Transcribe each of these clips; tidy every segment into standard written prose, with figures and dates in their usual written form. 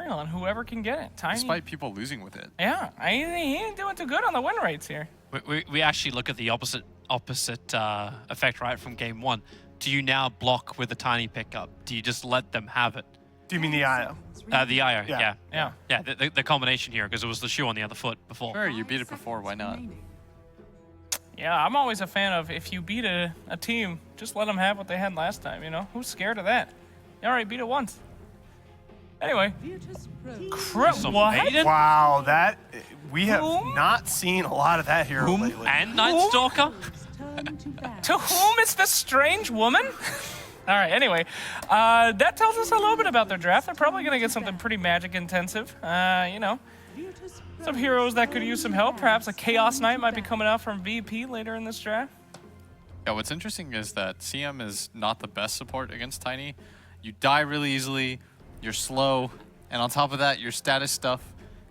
on whoever can get it. Tiny. Despite people losing with it. Yeah, he ain't doing too good on the win rates here. We actually look at the opposite effect, right, from game one. Do you now block with a tiny pickup? Do you just let them have it? Do you mean the IO? The IO, Yeah. yeah. The combination here, because it was the shoe on the other foot before. Sure, you beat it before. Why not? Yeah, I'm always a fan of if you beat a team, just let them have what they had last time, you know? Who's scared of that? You already beat it once. Anyway. What? Wow, we have not seen a lot of that here lately. And Night Stalker? To whom is this strange woman? All right, anyway, that tells us a little bit about their draft. They're probably going to get something pretty magic intensive. You know, some heroes that could use some help. Perhaps a Chaos Knight might be coming out from VP later in this draft. Yeah, what's interesting is that CM is not the best support against Tiny. You die really easily, you're slow, and on top of that, your status stuff,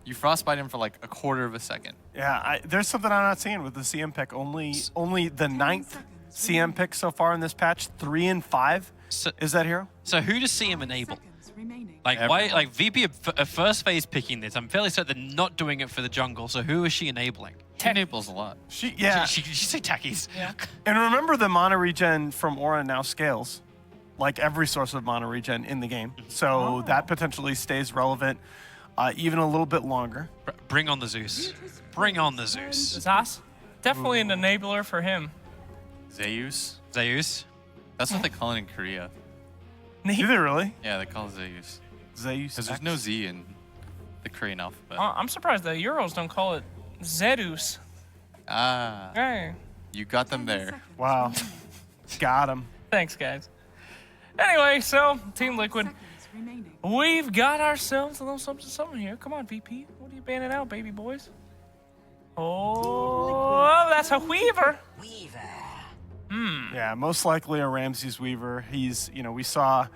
you frostbite him for like a quarter of a second. Yeah, there's something I'm not seeing with the CM pick. Only the 9th CM pick so far in this patch, 3 and 5. Is that hero? So who does CM enable? Like why? Like VP a first phase picking this. I'm fairly certain they're not doing it for the jungle. So who is she enabling? She enables a lot. She say tackies. Yeah. And remember, the mana regen from Aura now scales, like every source of mana regen in the game. So that potentially stays relevant even a little bit longer. Bring on the Zeus. Bring on the Zeus. Zas, definitely an enabler for him. Zeus? Zeus. That's what they call it in Korea. Do they really? Yeah, they call it Zeus. Zeus. Because there's no Z in the Korean alphabet. I'm surprised the Euros don't call it Zedus. Ah, Hey, you got them there. Wow. Got him. thanks, guys. Anyway, so Team Liquid, we've got ourselves a little something here. Come on, VP. What are you banning out, baby boys? Oh, that's a Weaver. Yeah, most likely a Ramses Weaver. He's, we saw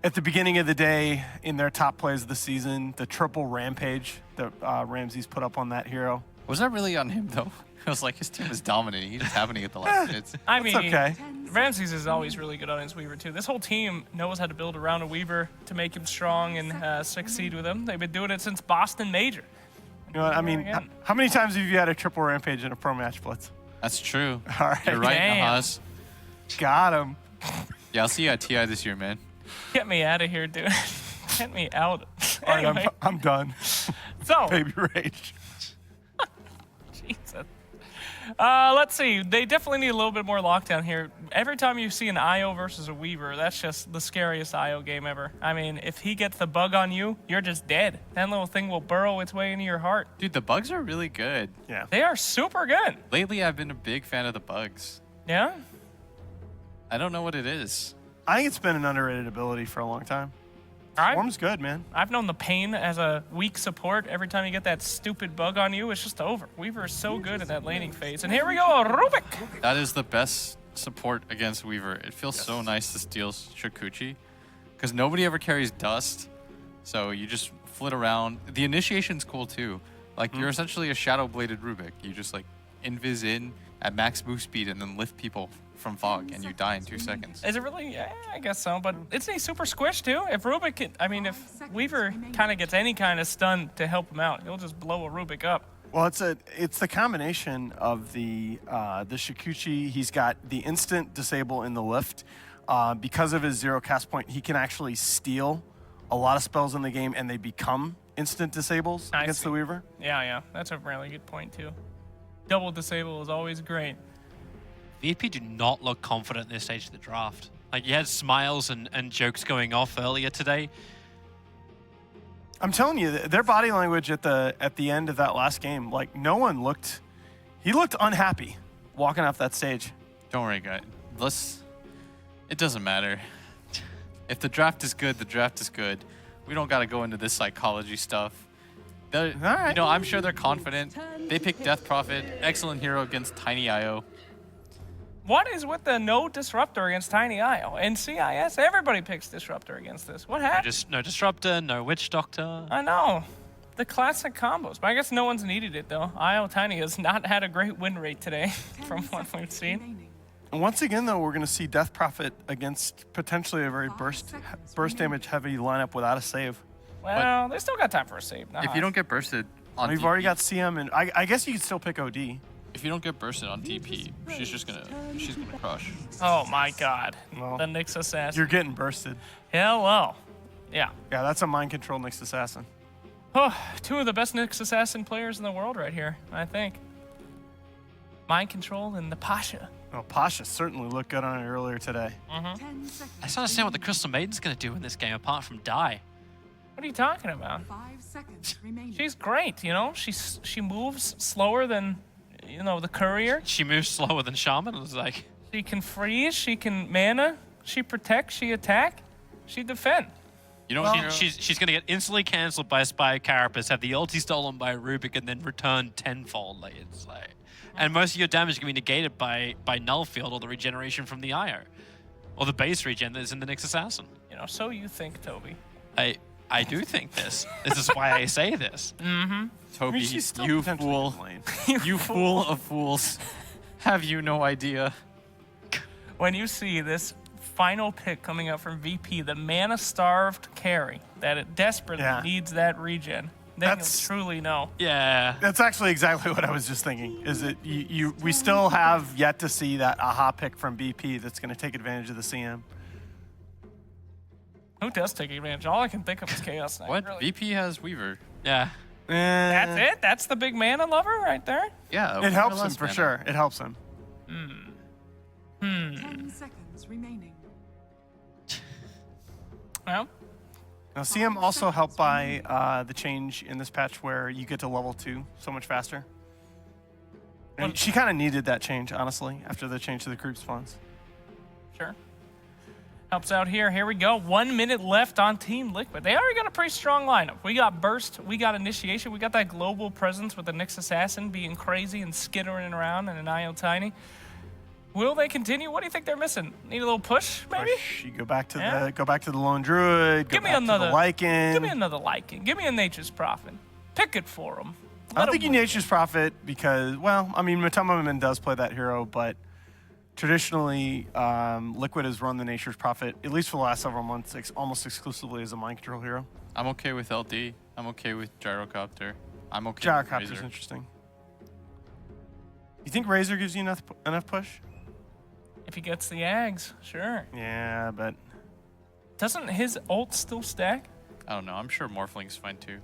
at the beginning of the day in their top plays of the season, the triple rampage that Ramses put up on that hero. Was that really on him, though? It was like his team was dominating. He just happened to get the last minutes. I mean, okay. Ramses is always really good on his Weaver, too. This whole team knows how to build around a Weaver to make him strong and succeed with him. They've been doing it since Boston Major. You know what, I mean, how many times have you had a triple rampage in a pro match blitz? That's true. All right. You're right, Damn. Nahas. Got him. Yeah, I'll see you at TI this year, man. Get me out of here, dude. Get me out. All right, Anyway, I'm done. so, Baby rage. Jesus. Let's see. They definitely need a little bit more lockdown here. Every time you see an IO versus a Weaver, that's just the scariest IO game ever. I mean, if he gets the bug on you, you're just dead. That little thing will burrow its way into your heart. Dude, the bugs are really good. Yeah. They are super good. Lately, I've been a big fan of the bugs. Yeah? I don't know what it is. I think it's been an underrated ability for a long time. Swarm's good, man. I've known the pain as a weak support. Every time you get that stupid bug on you, it's just over. Weaver is so good in that laning phase. And here we go, Rubik. That is the best support against Weaver. It feels so nice to steal Shikuchi because nobody ever carries dust. So you just flit around. The initiation's cool too. Like you're essentially a shadow-bladed Rubik. You just like invis in at max move speed and then lift people from fog and you die in 2 seconds. Is it really? Yeah, I guess so. But isn't he super squish too? If Rubik, if Weaver kind of gets any kind of stun to help him out, he'll just blow a Rubik up. Well, it's the combination of the Shikuchi. He's got the instant disable in the lift. Because of his 0 cast point, he can actually steal a lot of spells in the game and they become instant disables against the Weaver. Yeah, that's a really good point too. Double disable is always great. VP do not look confident in this stage of the draft. Like, you had smiles and jokes going off earlier today. I'm telling you, their body language at the end of that last game, like no one looked, he looked unhappy walking off that stage. Don't worry, guys. It doesn't matter. If the draft is good, the draft is good. We don't got to go into this psychology stuff. All right. You know, I'm sure they're confident. They picked Death Prophet, excellent hero against Tiny IO. What is with the no Disruptor against Tiny IO? In CIS, everybody picks Disruptor against this. What happened? Just no Disruptor, no Witch Doctor. I know. The classic combos. But I guess no one's needed it, though. IO Tiny has not had a great win rate today, from what we've seen. And once again, though, we're going to see Death Prophet against potentially a very burst damage heavy lineup without a save. Well, they still got time for a save. Nah. If you don't get bursted on We've DP, already got CM, and I guess you could still pick OD. if you don't get bursted on DP, she's gonna crush. Oh my God. Well, The Nyx Assassin. You're getting bursted. Hell well. Yeah. Yeah, that's a mind control Nyx Assassin. Oh, two of the best Nyx Assassin players in the world right here, I think. Mind Control and the Pasha. Well, Pasha certainly looked good on it earlier today. I just don't understand what the Crystal Maiden's going to do in this game apart from die. What are you talking about? 5 seconds remaining. She's great, you know? She moves slower than, you know, the courier. She moves slower than Shaman. It was like, She can freeze, she can mana, she protect, she attack, she defend. You know what? she's going to get instantly cancelled by a Spy Carapace, have the ulti stolen by Rubik, and then return tenfold. Like, it's like, and most of your damage is going to be negated by Null Field or the regeneration from the IO. Or the base regen that is in the Nyx Assassin. You know, so you think, Toby. I do think this. This is why I say this. Toby, she's still you potentially fool. good lane. You fool of fools. Have you no idea? When you see this final pick coming out from VP, the mana-starved carry, that it desperately needs that regen, then That's- you'll truly know. Yeah. That's actually exactly what I was just thinking. Is that we still have yet to see that aha pick from BP that's going to take advantage of the CM. Who does take advantage? All I can think of is Chaos Knight. What? Really. VP has Weaver. Yeah. That's it? That's the big mana lover right there? Yeah. It helps him less for mana. sure. It helps him. 10 seconds remaining. Well, Now, CM also helped by the change in this patch where you get to level 2 so much faster. And she kind of needed that change, honestly, after the change to the creep spawns. sure. Helps out here. Here we go. 1 minute left on Team Liquid. They already got a pretty strong lineup. We got Burst. We got Initiation. We got that global presence with the Nyx Assassin being crazy and skittering around and an IO Tiny. Will they continue? What do you think they're missing? Need a little push, maybe? You go back to Yeah. the lone druid. Give me back to another the Lycan. Give me another Lycan. Give me a Nature's Prophet. Pick it for them. I don't think you Nature's Prophet because, well, I mean, Matamaman does play that hero, but traditionally, Liquid has run the Nature's Prophet, at least for the last several months, almost exclusively as a mind control hero. I'm okay with LD. I'm okay with Gyrocopter. I'm okay with Gyrocopter's Razor. interesting. You think Razor gives you enough push? If he gets the Ags, sure. Yeah, but Doesn't his ult still stack? I don't know. I'm sure Morphling's fine too.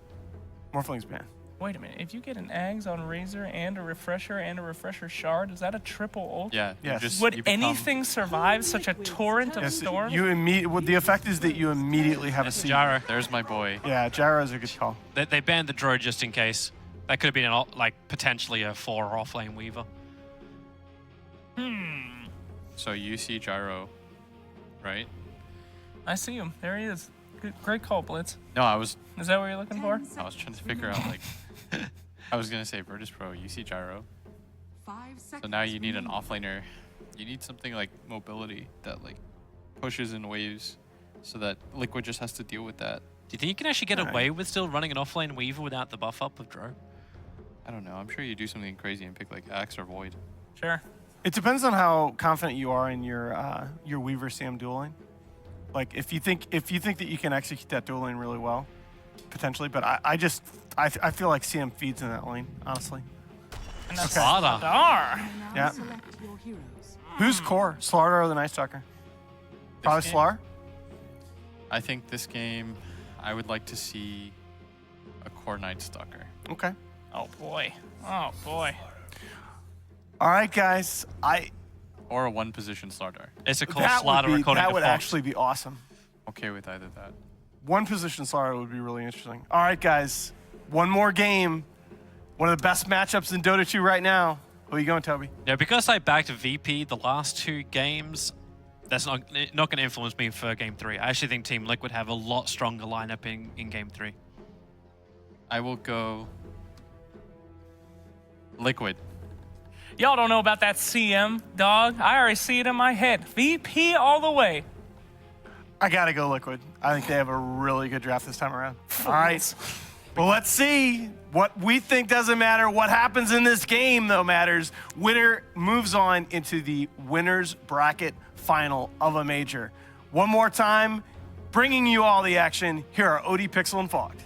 Morphling's ban. Wait a minute. If you get an Ags on Razor and a Refresher shard, is that a triple ult? Yeah. Yes. Would you become- anything survive such a torrent of Yes, storms? well, the effect is that you immediately have a It's seat. Jara. There's my boy. Yeah, Gyro's a good call. They banned the droid just in case. That could have been potentially a 4 offlane Weaver. So you see Gyro, right? I see him. There he is. Good, great call, Blitz. No, I was Is that what you're looking for? I was trying to figure out like I was gonna say Virtus Pro, you see Gyro. 5 seconds. So now you need an remaining. offlaner. You need something like mobility that like pushes in waves so that Liquid just has to deal with that. Do you think you can actually get Alright. away with still running an offlane Weaver without the buff up of Dro? I don't know. I'm sure you do something crazy and pick like Axe or Void. Sure. It depends on how confident you are in your Weaver Sam duel lane. Like if you think that you can execute that duel lane really well, potentially. But I feel like CM feeds in that lane, honestly. And that's Slardar. Slardar. Now Yeah. select your heroes. Who's core? Slardar or the Night Stalker? Probably game? Slar. I think this game I would like to see a core Night Stalker. Okay. Oh boy. Oh boy. All right, guys. Or a one position Slardar. It's a call That slaughter would, be, according that to would Fox. actually be awesome. Okay with either that. One position Slardar would be really interesting. All right, guys. One more game. One of the best matchups in Dota 2 right now. Who are you going, Toby? Yeah, because I backed VP the last 2 games, that's not going to influence me for Game 3. I actually think Team Liquid have a lot stronger lineup in Game 3. I will go Liquid. Y'all don't know about that CM, dog. I already see it in my head. VP all the way. I got to go Liquid. I think they have a really good draft this time around. All right. Well, let's see. What we think doesn't matter. What happens in this game, though, matters. Winner moves on into the winner's bracket final of a major. One more time, bringing you all the action. Here are OD, Pixel, and Fogged.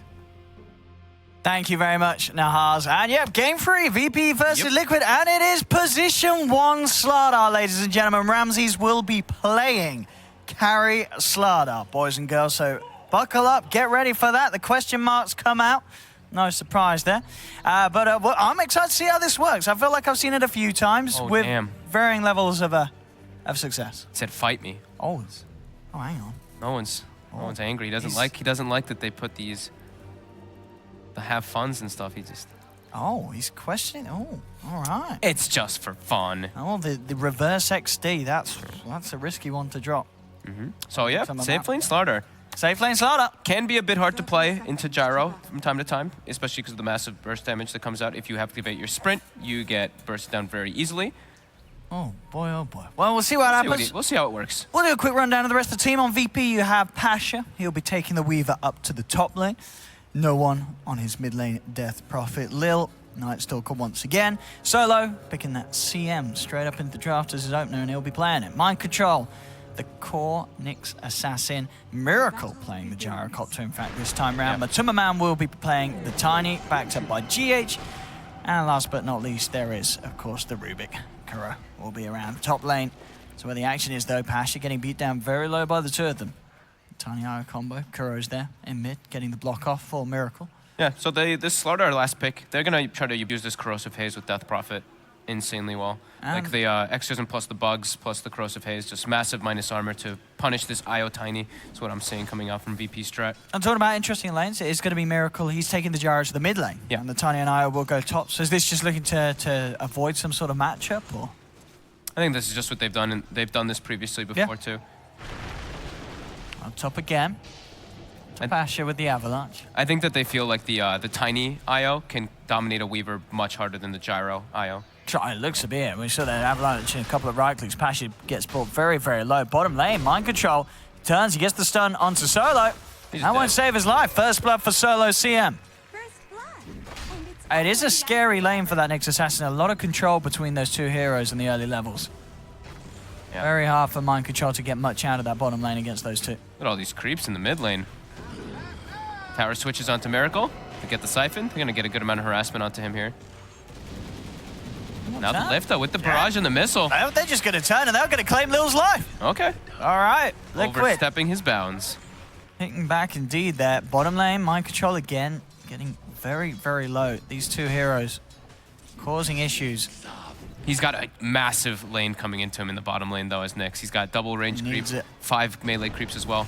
Thank you very much, Nahaz. And yep, game 3, VP versus Liquid, and it is position 1 Slardar, ladies and gentlemen. Ramses will be playing carry Slardar, boys and girls. So buckle up, get ready for that. The question marks come out. No surprise there. But I'm excited to see how this works. I feel like I've seen it a few times with varying levels of success. It said fight me. Oh, hang on. No one's angry. He doesn't like that they put these the have funs and stuff. He's questioning. Oh, all right. It's just for fun. Oh, the reverse XD. That's a risky one to drop. So yeah, safe lane Slardar. Safe lane Slardar. Can be a bit hard to play into gyro from time to time, especially because of the massive burst damage that comes out. If you have to activate your sprint, you get bursted down very easily. Oh boy, oh boy. Well, we'll see what happens. We'll see how it works. We'll do a quick rundown of the rest of the team. On VP, you have Pasha. He'll be taking the Weaver up to the top lane. No one on his mid lane, Death Prophet. Lil, Night Stalker once again. Solo, picking that CM straight up into the draft as his opener, and he'll be playing it. Mind Control, the core Nyx Assassin. Miracle playing the Gyrocopter, in fact, this time round. Matuma Man will be playing the Tiny, backed up by GH. And last but not least, there is, of course, the Rubik. Kuro will be around top lane. So where the action is, though, Pasha getting beat down very low by the two of them. Tiny IO combo. Kuro's there in mid, getting the block off for Miracle. Yeah, so this Slardar last pick, they're going to try to use this Corrosive Haze with Death Prophet insanely well. Like the Exorcism plus the bugs plus the Corrosive Haze, just massive minus armor to punish this IO Tiny. That's what I'm seeing coming out from VP strat. I'm talking about interesting lanes. It is going to be Miracle. He's taking the Gyro to the mid lane. Yeah. And the Tiny and IO will go top. So is this just looking to avoid some sort of matchup, or? I think this is just what they've done, and they've done this previously before too. On top again. Pasha with the Avalanche. I think that they feel like the Tiny IO can dominate a Weaver much harder than the Gyro IO. It looks a bit. We saw that Avalanche in a couple of right clicks. Pasha gets brought very, very low. Bottom lane, Mind Control. Turns, he gets the stun onto Solo. That won't save his life. First blood for Solo CM. It is a scary lane for that Nyx Assassin. A lot of control between those two heroes in the early levels. Yeah. Very hard for Mind Control to get much out of that bottom lane against those two. Look at all these creeps in the mid lane. Tower switches onto Miracle to get the Siphon. They're going to get a good amount of harassment onto him here. Now the lift, though, with the barrage and the missile. They're just going to turn, and they're going to claim Lil's life. Okay. All right. Overstepping his bounds. Hitting back indeed there. Bottom lane, Mind Control again, getting very, very low. These two heroes causing issues. He's got a massive lane coming into him in the bottom lane, though, as Nyx. He's got double range creeps, 5 melee creeps as well.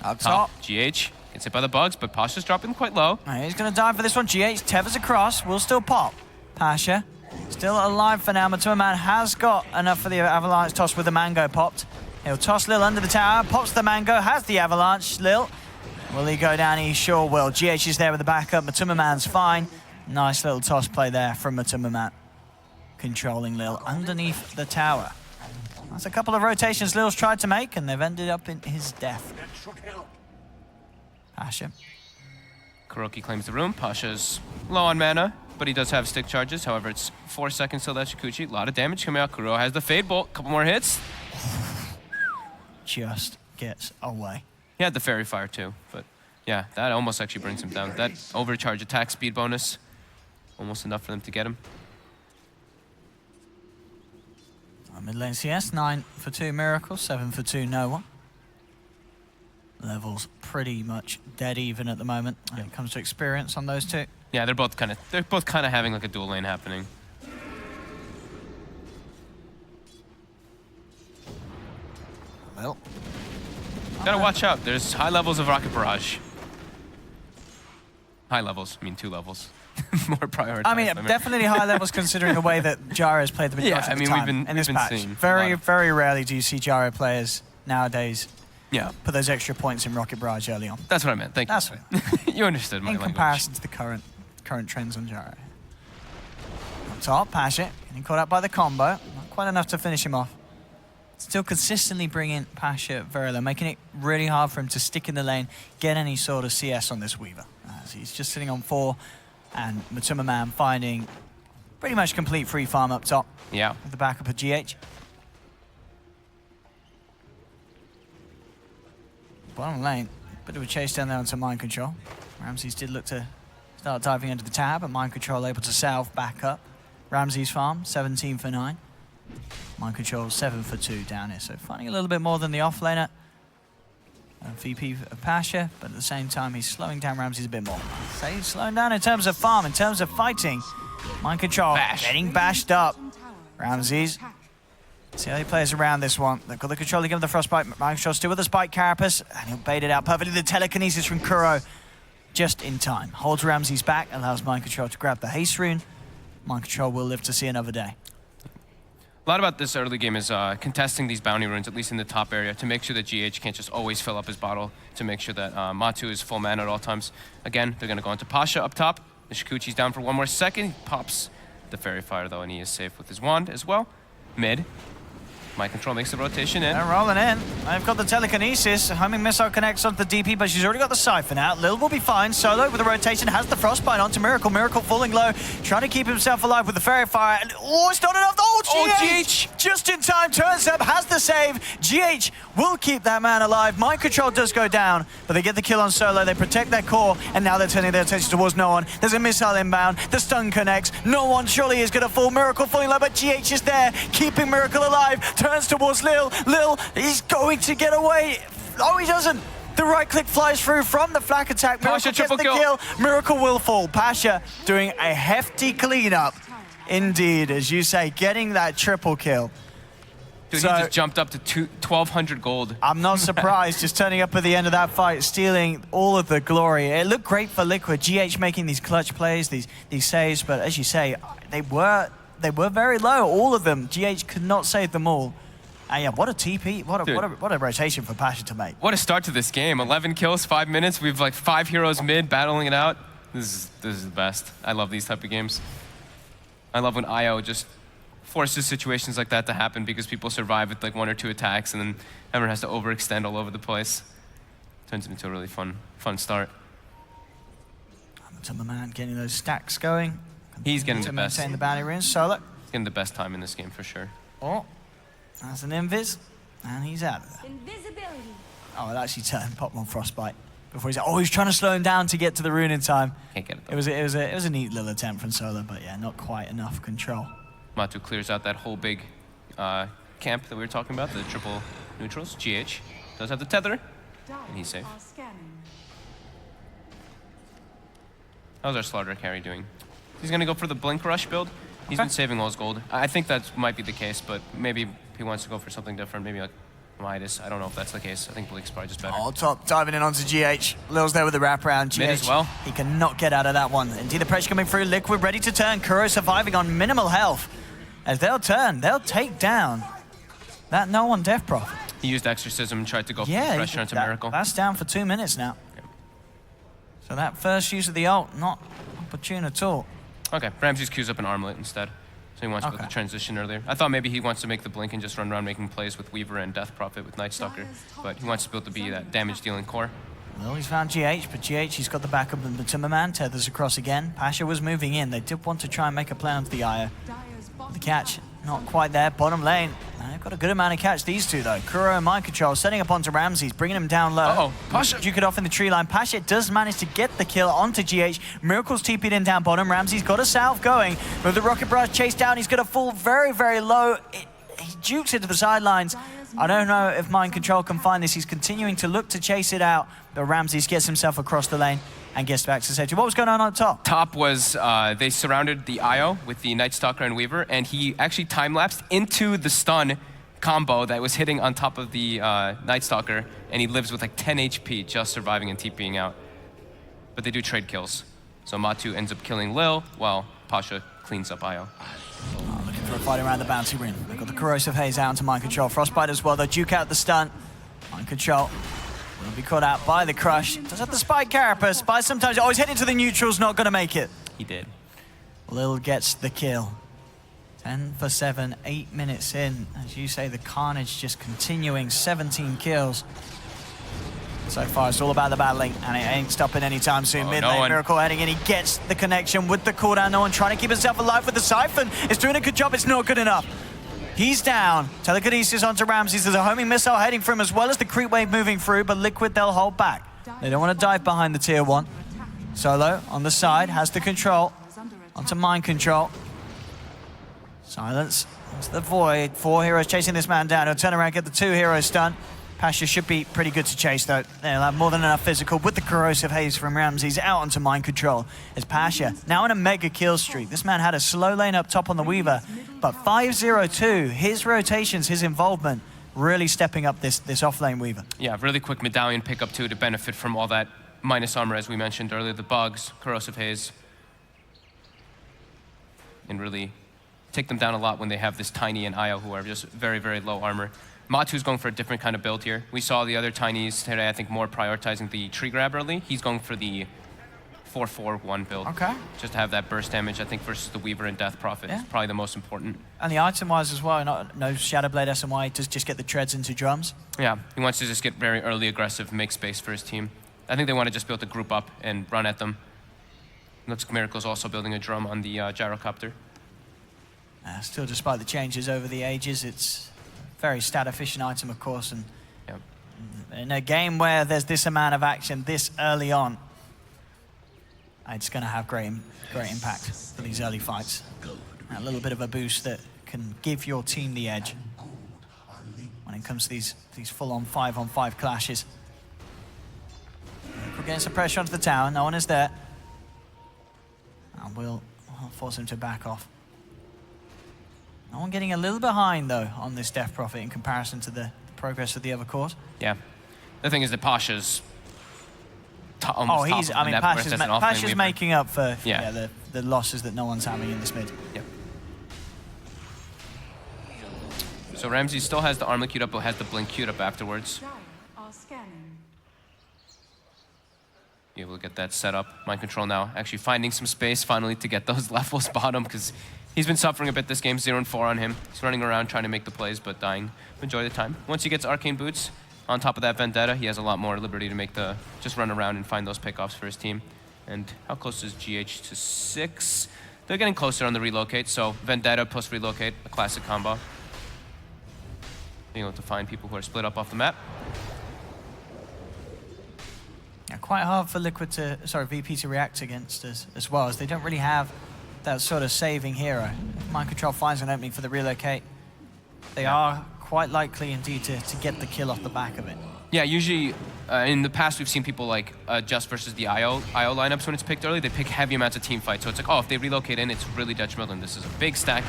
Up top. GH gets hit by the bugs, but Pasha's dropping quite low. He's going to die for this one. GH tethers across, will still pop. Pasha still alive for now. Matuma Man has got enough for the Avalanche toss with the Mango popped. He'll toss Lil under the tower, pops the Mango, has the Avalanche. Lil, will he go down? He sure will. GH is there with the backup. Matuma Man's fine. Nice little toss play there from Matuma Man. Controlling Lil underneath the tower. That's a couple of rotations Lil's tried to make, and they've ended up in his death. Pasha. Kuroki claims the room. Pasha's low on mana, but he does have stick charges. However, it's 4 seconds till that Shukuchi. A lot of damage coming out. Kuro has the Fade Bolt. Couple more hits. Just gets away. He had the Fairy Fire too, but yeah, that almost actually brings him down. That overcharge attack speed bonus, almost enough for them to get him. Mid lane CS, 9 for 2 Miracle, 7 for 2 Noah. Levels pretty much dead even at the moment when it comes to experience on those two. Yeah, they're both kind of having like a dual lane happening. Well, gotta watch out. There's high levels of Rocket Barrage. High levels, I mean 2 levels. More prioritized. I mean, definitely high levels considering the way that Gyro's played the majority of the time in this patch. Very, very rarely do you see Gyro players nowadays put those extra points in Rocket Barrage early on. That's what I meant. Thank you. That's what you understood my language. In comparison to the current trends on Gyro. Up top, Pasha getting caught up by the combo. Not quite enough to finish him off. Still consistently bringing Pasha very low, making it really hard for him to stick in the lane, get any sort of CS on this Weaver. As he's just sitting on 4. And Matuma Man finding pretty much complete free farm up top. Yeah. With the backup of GH. Bottom lane, Bit of a chase down there onto Mind Control. Ramses did look to start diving into the tower, but Mind Control able to salve back up. Ramses farm, 17 for 9. Mind Control, 7 for 2 down here. So finding a little bit more than the offlaner. VP of Pasha, but at the same time, he's slowing down Ramses a bit more. So he's slowing down in terms of farm, in terms of fighting. Mind Control getting bashed up. Ramses. See how he plays around this one. They've got the control to give him the frostbite. Mind Control still with the spike carapace, and he'll bait it out perfectly. The telekinesis from Kuro just in time. Holds Ramses back, allows Mind Control to grab the haste rune. Mind Control will live to see another day. A lot about this early game is contesting these bounty runes, at least in the top area, to make sure that GH can't just always fill up his bottle, to make sure that Matu is full mana at all times. Again, they're going to go into Pasha up top. The Shikuchi's down for one more second. He pops the Fairy Fire, though, and he is safe with his wand as well. Mid. Mind Control makes the rotation in. They're rolling in. They've got the telekinesis. Homing missile connects onto the DP, but she's already got the siphon out. Lil will be fine. Solo with the rotation has the frostbite onto Miracle. Miracle falling low, trying to keep himself alive with the Fairy Fire. And, oh, it's not enough. Oh, GH! Just in time, turns up, has the save. GH will keep that man alive. Mind Control does go down, but they get the kill on Solo. They protect their core, and now they're turning their attention towards no one. There's a missile inbound. The stun connects. No one surely is going to fall. Miracle falling low, but GH is there, keeping Miracle alive. Turns towards Lil. Lil, he's going to get away. Oh, he doesn't. The right click flies through from the flak attack. Miracle gets the kill. Miracle will fall. Pasha doing a hefty cleanup. Indeed, as you say, getting that triple kill. Dude, he just jumped up to 1,200 gold. I'm not surprised, just turning up at the end of that fight, stealing all of the glory. It looked great for Liquid. GH making these clutch plays, these saves, but as you say, they were very low, all of them. GH could not save them all. And yeah, what a TP, what a rotation for Pasha to make. What a start to this game. 11 kills, 5 minutes. We've like 5 heroes mid battling it out. This is the best. I love these type of games. I love when IO just forces situations like that to happen because people survive with like 1 or 2 attacks and then everyone has to overextend all over the place. Turns into a really fun start. Timberman getting those stacks going. He's getting the best. Maintain the bounty runes. Solo. He's getting the best time in this game for sure. Oh, that's an invis, and he's out of there. Invisibility. Oh, it actually turned, popped on frostbite before he's trying to slow him down to get to the rune in time. Can't get it though. It was a neat little attempt from Solo, but yeah, not quite enough control. Matu clears out that whole big camp that we were talking about, the triple neutrals. GH does have the tether, and he's safe. How's our Slaughter carry doing? He's gonna go for the Blink Rush build. He's been saving all his gold. I think that might be the case, but maybe he wants to go for something different, maybe like Midas. I don't know if that's the case. I think Blink's probably just better. Oh, top, diving in onto GH. Lil's there with the wraparound. GH, mid as well. He cannot get out of that one. Indeed, the pressure coming through. Liquid ready to turn. Kuro surviving on minimal health. As they'll turn, they'll take down that no one Death Prophet. He used Exorcism and tried to go for pressure onto Miracle. That's down for 2 minutes now. Yep. So that first use of the ult, not opportune at all. Okay, Ramses queues up an armlet instead. So he wants to go the transition earlier. I thought maybe he wants to make the blink and just run around making plays with Weaver and Death Prophet with Night Stalker. But he wants to build to be that damage dealing core. Well, he's found GH, but GH, he's got the backup of the Timberman. Tethers across again. Pasha was moving in. They did want to try and make a play onto the Aya. The catch, not quite there. Bottom lane. They've got a good amount of catch, these two, though. Kuro and Mind Control setting up onto Ramses, bringing him down low. Pasha. Duke it off in the tree line. Pasha does manage to get the kill onto GH. Miracle's TP'd in down bottom. Ramses got a salve going. With the Rocket Barrage chased down, he's going to fall very, very low. He jukes it to the sidelines. I don't know if Mind Control can find this. He's continuing to look to chase it out, but Ramses gets himself across the lane and gets back to safety. What was going on top? Top was they surrounded the IO with the Night Stalker and Weaver, and he actually time-lapsed into the stun combo that was hitting on top of the Night Stalker, and he lives with like 10 HP just surviving and TPing out. But they do trade kills. So Matu ends up killing Lil while Pasha cleans up IO. Looking for a fight around the bounty ring. They've got the Corrosive Haze out into Mind Control. Frostbite as well, though. Duke out the stun. Mind Control will be caught out by the Crush. Does have the Spike Carapace. Spy sometimes always heading to the neutrals, not going to make it. He did. Lil gets the kill. 10 for 7, 8 minutes in. As you say, the carnage just continuing. 17 kills. So far, it's all about the battling, and it ain't stopping anytime soon. Mid lane, Miracle heading in. He gets the connection with the cooldown. No one trying to keep himself alive with the Siphon. It's doing a good job. It's not good enough. He's down. Telekinesis onto Ramses. There's a homing missile heading for him, as well as the creep wave moving through, but Liquid, they'll hold back. They don't want to dive behind the tier 1. Solo on the side has the control. Onto mind control. Silence. It's the void. 4 heroes chasing this man down. He'll turn around, get the 2 heroes stunned. Pasha should be pretty good to chase, though. They'll have more than enough physical with the corrosive haze from Ramses out onto mind control. As Pasha now in a mega kill streak. This man had a slow lane up top on the Weaver, but 5-0-2, his rotations, his involvement, really stepping up this off-lane Weaver. Yeah, really quick medallion pickup too to benefit from all that minus armor, as we mentioned earlier, the bugs, corrosive haze, and really take them down a lot when they have this Tiny and Io, who are just very, very low armor. Matu's going for a different kind of build here. We saw the other Tinys today, I think, more prioritizing the tree grab early. He's going for the 4-4-1 build. Okay. Just to have that burst damage, I think, versus the Weaver and Death Prophet is probably the most important. And the item-wise as well, no Shadowblade SMY, just get the treads into drums. Yeah, he wants to just get very early aggressive, make space for his team. I think they want to just build a group up and run at them. Looks like Miracle's also building a drum on the gyrocopter. Still, despite the changes over the ages, it's a very stat-efficient item, of course, and in a game where there's this amount of action this early on, it's going to have great impact for these early fights. A little bit of a boost that can give your team the edge when it comes to these full-on 5-on-5 clashes. We're getting some pressure onto the tower. No one is there. And we'll force him to back off. No one getting a little behind, though, on this Death Prophet in comparison to the progress of the other cores. Yeah. The thing is that Pasha's almost Pasha's making up for the losses that no one's having in this mid. Yeah. So Ramsey still has the armor queued up, but has the blink queued up afterwards. Are scanning. Be able to get that set up. Mind control now. Actually finding some space finally to get those levels bottom, because he's been suffering a bit this game. 0-4 on him. He's running around trying to make the plays, but dying. Enjoy the time. Once he gets Arcane Boots, on top of that Vendetta, he has a lot more liberty to make just run around and find those pickoffs for his team. And how close is GH to 6? They're getting closer on the relocate, so Vendetta plus relocate, a classic combo. Being able to find people who are split up off the map. Yeah, quite hard for VP to react against as well, as they don't really have that sort of saving hero. If Mind Control finds an opening for the relocate, they are quite likely indeed to get the kill off the back of it. Yeah, usually in the past we've seen people like Just versus the IO lineups when it's picked early, they pick heavy amounts of team fight. So it's like, oh, if they relocate in, it's really detrimental. And this is a big stack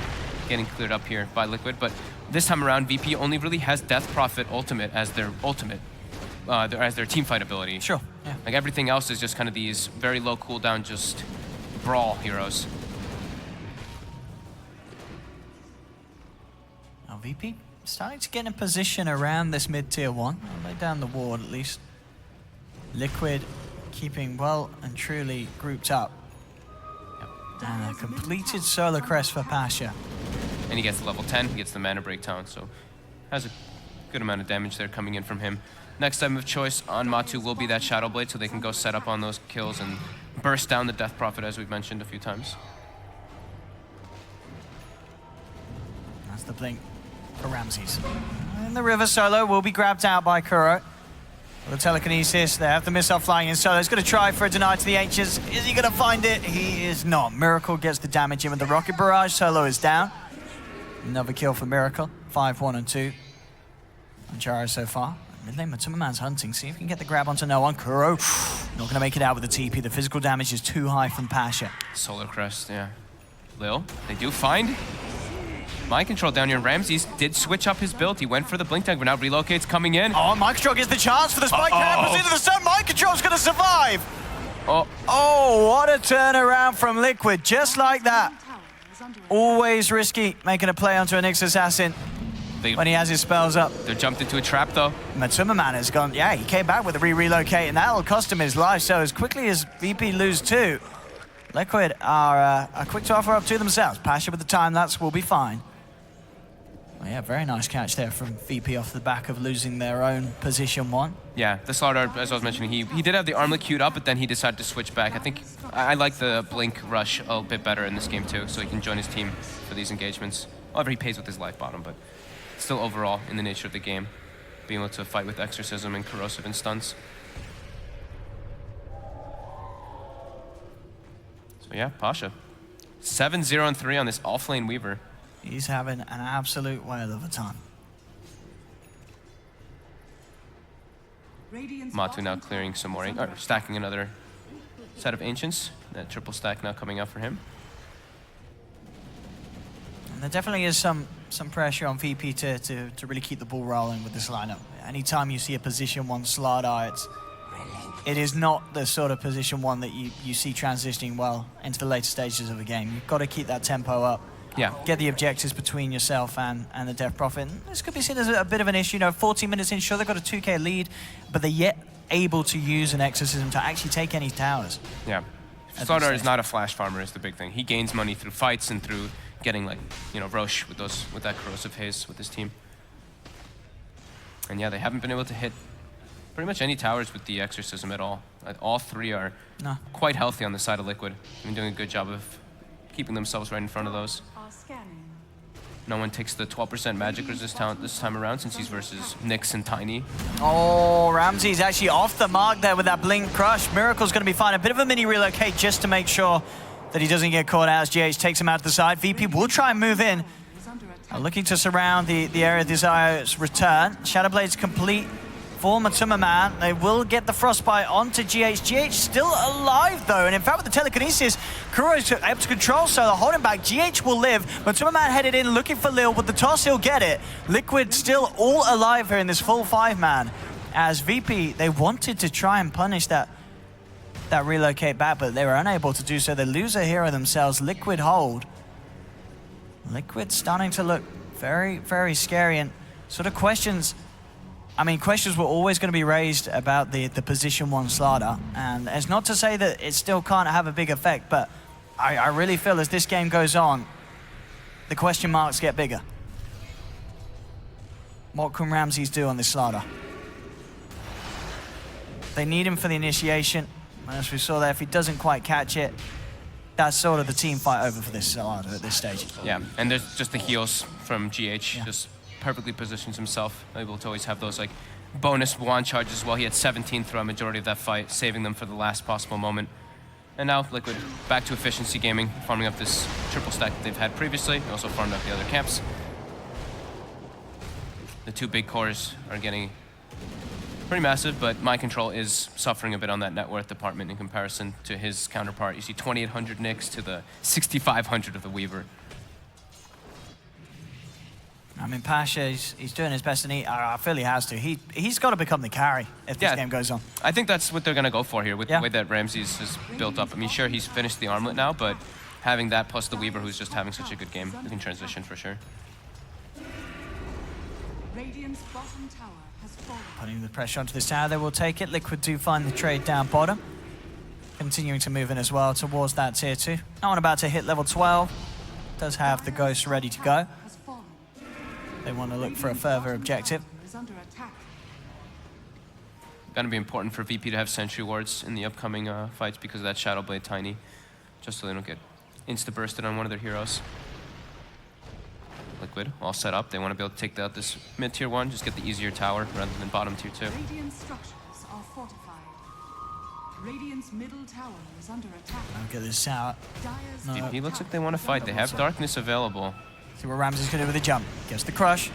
getting cleared up here by Liquid. But this time around, VP only really has Death Prophet ultimate as their ultimate, as their team fight ability. Sure, yeah. Like everything else is just kind of these very low cooldown, just brawl heroes. Now VP starting to get in position around this mid-tier 1. I'll lay down the ward at least. Liquid keeping well and truly grouped up. And a completed solo crest for Pasha. And he gets level 10, he gets the mana breakdown, so has a good amount of damage there coming in from him. Next item of choice on Matu will be that Shadow Blade, so they can go set up on those kills and burst down the Death Prophet, as we've mentioned a few times. That's the blink for Ramses. And the river solo will be grabbed out by Kuro. The telekinesis, they have the missile flying in solo. He's going to try for a deny to the H's. Is he going to find it? He is not. Miracle gets the damage in with the rocket barrage. Solo is down. Another kill for Miracle. 5-1 and 2 on Jaro so far. Mid lane, Matsumaman's hunting. See if he can get the grab onto no one. Kuro not going to make it out with the TP. The physical damage is too high from Pasha. Solar Crest, yeah. Lil, they do find Mind Control down here. Ramses did switch up his build. He went for the Blink Tank, but now Relocate's coming in. Oh, Mind Control gets the chance for the spike campus into the sun. Mind Control's going to survive. Oh, what a turnaround from Liquid. Just like that. Always risky making a play onto a Nyx Assassin when he has his spells up. They're jumped into a trap, though. Matsumaman has gone, yeah, he came back with a relocate, and that'll cost him his life. So as quickly as VP lose 2, Liquid are quick to offer up to themselves. Pasha with the time-lapse will be fine. Well, yeah, very nice catch there from VP off the back of losing their own position 1. Yeah, the Slaughter, as I was mentioning, he did have the armlet queued up, but then he decided to switch back. I think I like the Blink rush a bit better in this game too, so he can join his team for these engagements. However, he pays with his life bottom, but still overall, in the nature of the game, being able to fight with Exorcism and Corrosive and stunts. So yeah, Pasha. 7-0-3 on this off-lane Weaver. He's having an absolute whale of a time. Radiant's Matu now bottom clearing tower some more, is under or attack. stacking another set of Ancients. That triple stack now coming up for him. And there definitely is some pressure on VP to really keep the ball rolling with this lineup. Anytime you see a position 1 Slardar, it is not the sort of position 1 that you see transitioning well into the later stages of a game. You've got to keep that tempo up. Yeah. Get the objectives between yourself and the Death Prophet. And this could be seen as a bit of an issue. 14 minutes in, sure, they've got a 2k lead, but they're yet able to use an Exorcism to actually take any towers. Yeah. At Slardar this is not a flash farmer is the big thing. He gains money through fights and through getting like, Roche with that corrosive haze with his team. And yeah, they haven't been able to hit pretty much any towers with the Exorcism at all. All 3 are No. quite healthy on the side of Liquid. They've been doing a good job of keeping themselves right in front of those. Are scanning. No one takes the 12% magic resist talent this time around since he's versus Nyx and Tiny. Oh, Ramsey's actually off the mark there with that Blink Crush. Miracle's going to be fine. A bit of a mini relocate just to make sure that he doesn't get caught out as GH takes him out to the side. VP will try and move in. Is under attack. Looking to surround the area of Desire's return. Shadowblade's complete for Matuma Man. They will get the Frostbite onto GH. GH still alive though, and in fact with the telekinesis, Kuro's able to control Solo, holding back. GH will live. Matuma Man headed in looking for Lil. With the toss, he'll get it. Liquid still all alive here in this full 5-man. As VP, they wanted to try and punish that relocate back, but they were unable to do so. They lose a hero themselves. Liquid hold. Liquid starting to look very, very scary, and sort of questions were always going to be raised about the position 1 Slardar, and it's not to say that it still can't have a big effect, but I really feel as this game goes on, the question marks get bigger. What can Ramses do on this Slardar? They need him for the initiation. As we saw there, if he doesn't quite catch it, that's sort of the team fight over for this Slardar at this stage. Yeah, and there's just the heals from GH. Just perfectly positions himself, able to always have those like bonus wand charges as well. He had 17 throughout a majority of that fight, saving them for the last possible moment. And now Liquid back to efficiency gaming, farming up this triple stack that they've had previously. They also farmed up the other camps. The 2 big cores are getting pretty massive, but Mind Control is suffering a bit on that net worth department in comparison to his counterpart. You see 2,800 Nyx to the 6,500 of the Weaver. I mean, Pasha, he's doing his best, and I feel he has to. He's got to become the carry if this game goes on. I think that's what they're going to go for here with Yeah. the way that Ramses has built up. I mean, sure, he's finished the armlet now, but having that plus the Weaver who's just having such a good game, they can transition for sure. Radiant's bottom tower has fallen. Putting the pressure onto this tower, they will take it. Liquid do find the trade down bottom. Continuing to move in as well towards that tier 2. No one about to hit level 12. Does have the Ghost ready to go. Has fallen. They want to look for a further objective. Is under attack. Going to be important for VP to have sentry wards in the upcoming fights because of that Shadowblade Tiny, just so they don't get insta-bursted on one of their heroes. Liquid, all set up. They want to be able to take out this mid-tier 1, just get the easier tower rather than bottom tier 2. Radiant structures are fortified. Radiant's middle tower is under attack. Look at this tower. Dire's No. VP looks like they want to fight. They have darkness available. See what Ramsey's going to do with the jump. Gets the crush.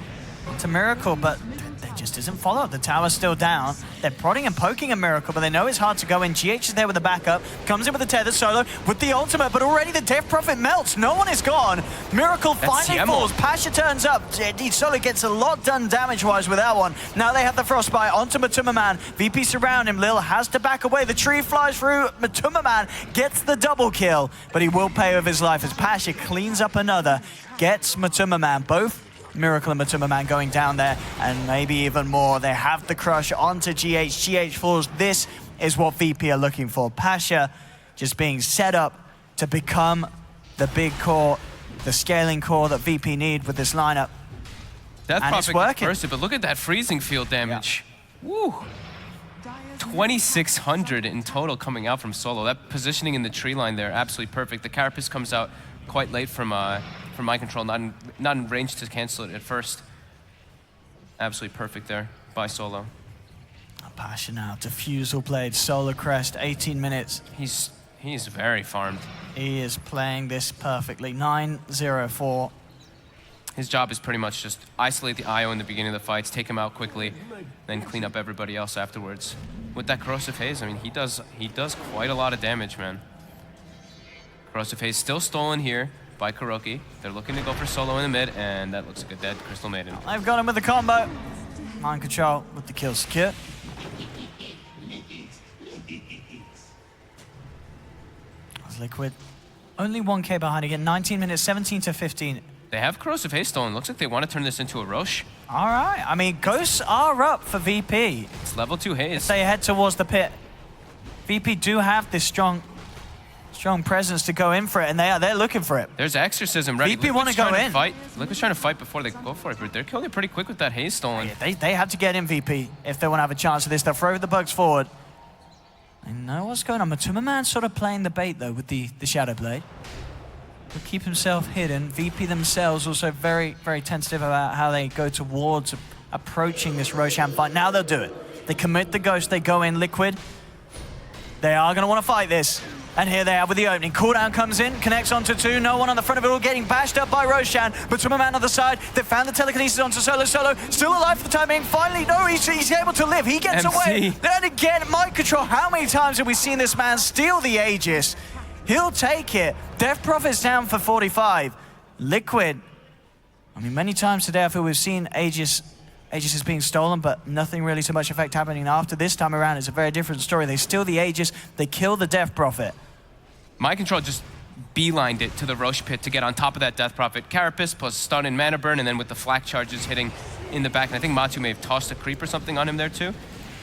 It's a Miracle, but there just isn't follow-up. The tower's still down. They're prodding and poking a Miracle, but they know it's hard to go in. GH is there with the backup. Comes in with the tether solo with the ultimate, but already the Death Prophet melts. No one is gone. Miracle finally Siamo. falls. Pasha turns up. Solo gets a lot done damage-wise with that one. Now they have the Frostbite onto Matuma Man. VP surround him. Lil has to back away. The tree flies through. Matuma Man gets the double kill, but he will pay with his life as Pasha cleans up another. Gets Matuma Man. Both Miracle and Matuma Man going down there, and maybe even more. They have the crush onto GH. GH falls. This is what VP are looking for. Pasha just being set up to become the big core, the scaling core that VP need with this lineup. Death And it's Prophet working. gets bursted, but look at that freezing field damage. Woo! 2,600 in total coming out from Solo. That positioning in the tree line there, absolutely perfect. The Carapace comes out quite late from Mind Control, not in range to cancel it at first. Absolutely perfect there by Solo. Pasha now, Diffusal Blade, Solar Crest, 18 minutes. He's He's very farmed. He is playing this perfectly. 9-0-4. His job is pretty much just isolate the IO in the beginning of the fights, take him out quickly, then clean up everybody else afterwards. With that Corrosive Haze, I mean, he does quite a lot of damage, man. Corrosive Haze still stolen here by Kuroki. They're looking to go for solo in the mid, and that looks like a dead Crystal Maiden. They've got him with the combo. Mind control with the kill secure. Liquid. Only 1k behind again. 19 minutes, 17-15. They have Corrosive Haze stolen. Looks like they want to turn this into a Roche. All right. I mean, ghosts are up for VP. It's level 2 Haze. As they head towards the pit. VP do have this strong presence to go in for it, and they're looking for it. There's Exorcism ready. VP want to go in. Liquid's trying to fight before they go for it, but they're killing it pretty quick with that Haze stolen. Yeah, they have to get in VP if they want to have a chance of this. They'll throw the bugs forward. I know what's going on. Matuma Man sort of playing the bait, though, with the Shadow Blade. He'll keep himself hidden. VP themselves also very, very tentative about how they go towards approaching this Roshan fight. Now they'll do it. They commit the Ghost. They go in Liquid. They are going to want to fight this. And here they are with the opening. Cooldown comes in, connects onto 2. No one on the front of it all, getting bashed up by Roshan. But Matuma Man on the side. They found the telekinesis onto Solo. Solo still alive for the time being. Finally, no, he's able to live. He gets away. Then again, mind control. How many times have we seen this man steal the Aegis? He'll take it. Death Prophet's down for 45. Liquid. I mean, many times today I feel we've seen Aegis is being stolen, but nothing really so much effect happening after. This time around, it's a very different story. They steal the Aegis, they kill the Death Prophet. Mind Control just beelined it to the Roche pit to get on top of that Death Prophet. Carapace plus stun and mana burn, and then with the flak charges hitting in the back. And I think Matu may have tossed a creep or something on him there too.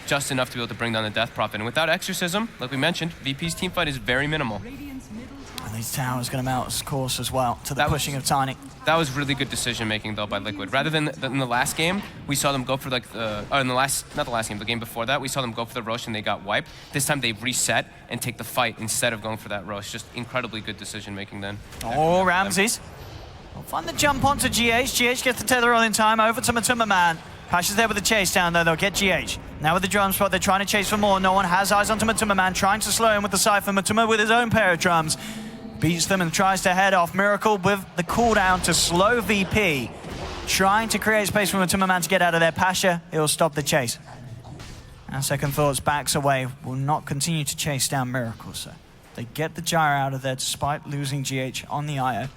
Just enough to be able to bring down the Death Prophet. And without Exorcism, like we mentioned, VP's team fight is very minimal. And these towers going to melt his course as well to the pushing of Tiny. That was really good decision making though by Liquid. Rather than in the last game, we saw them go for like the game before that, we saw them go for the Roche and they got wiped. This time they reset and take the fight instead of going for that Roche. Just incredibly good decision making then. Oh, Ramses. We'll find the jump onto GH. GH gets the tether all in time over to Matuma Man. Pasha's there with the chase down though, they'll get GH. Now with the drum spot, they're trying to chase for more. No one has eyes onto Matuma Man, trying to slow him with the Cypher. Matuma with his own pair of drums. Beats them and tries to head off. Miracle with the cooldown to slow VP. Trying to create space for Matuma Man to get out of there. Pasha, he'll stop the chase. And Second Thoughts backs away. Will not continue to chase down Miracle. So they get the gyro out of there despite losing GH on the IO.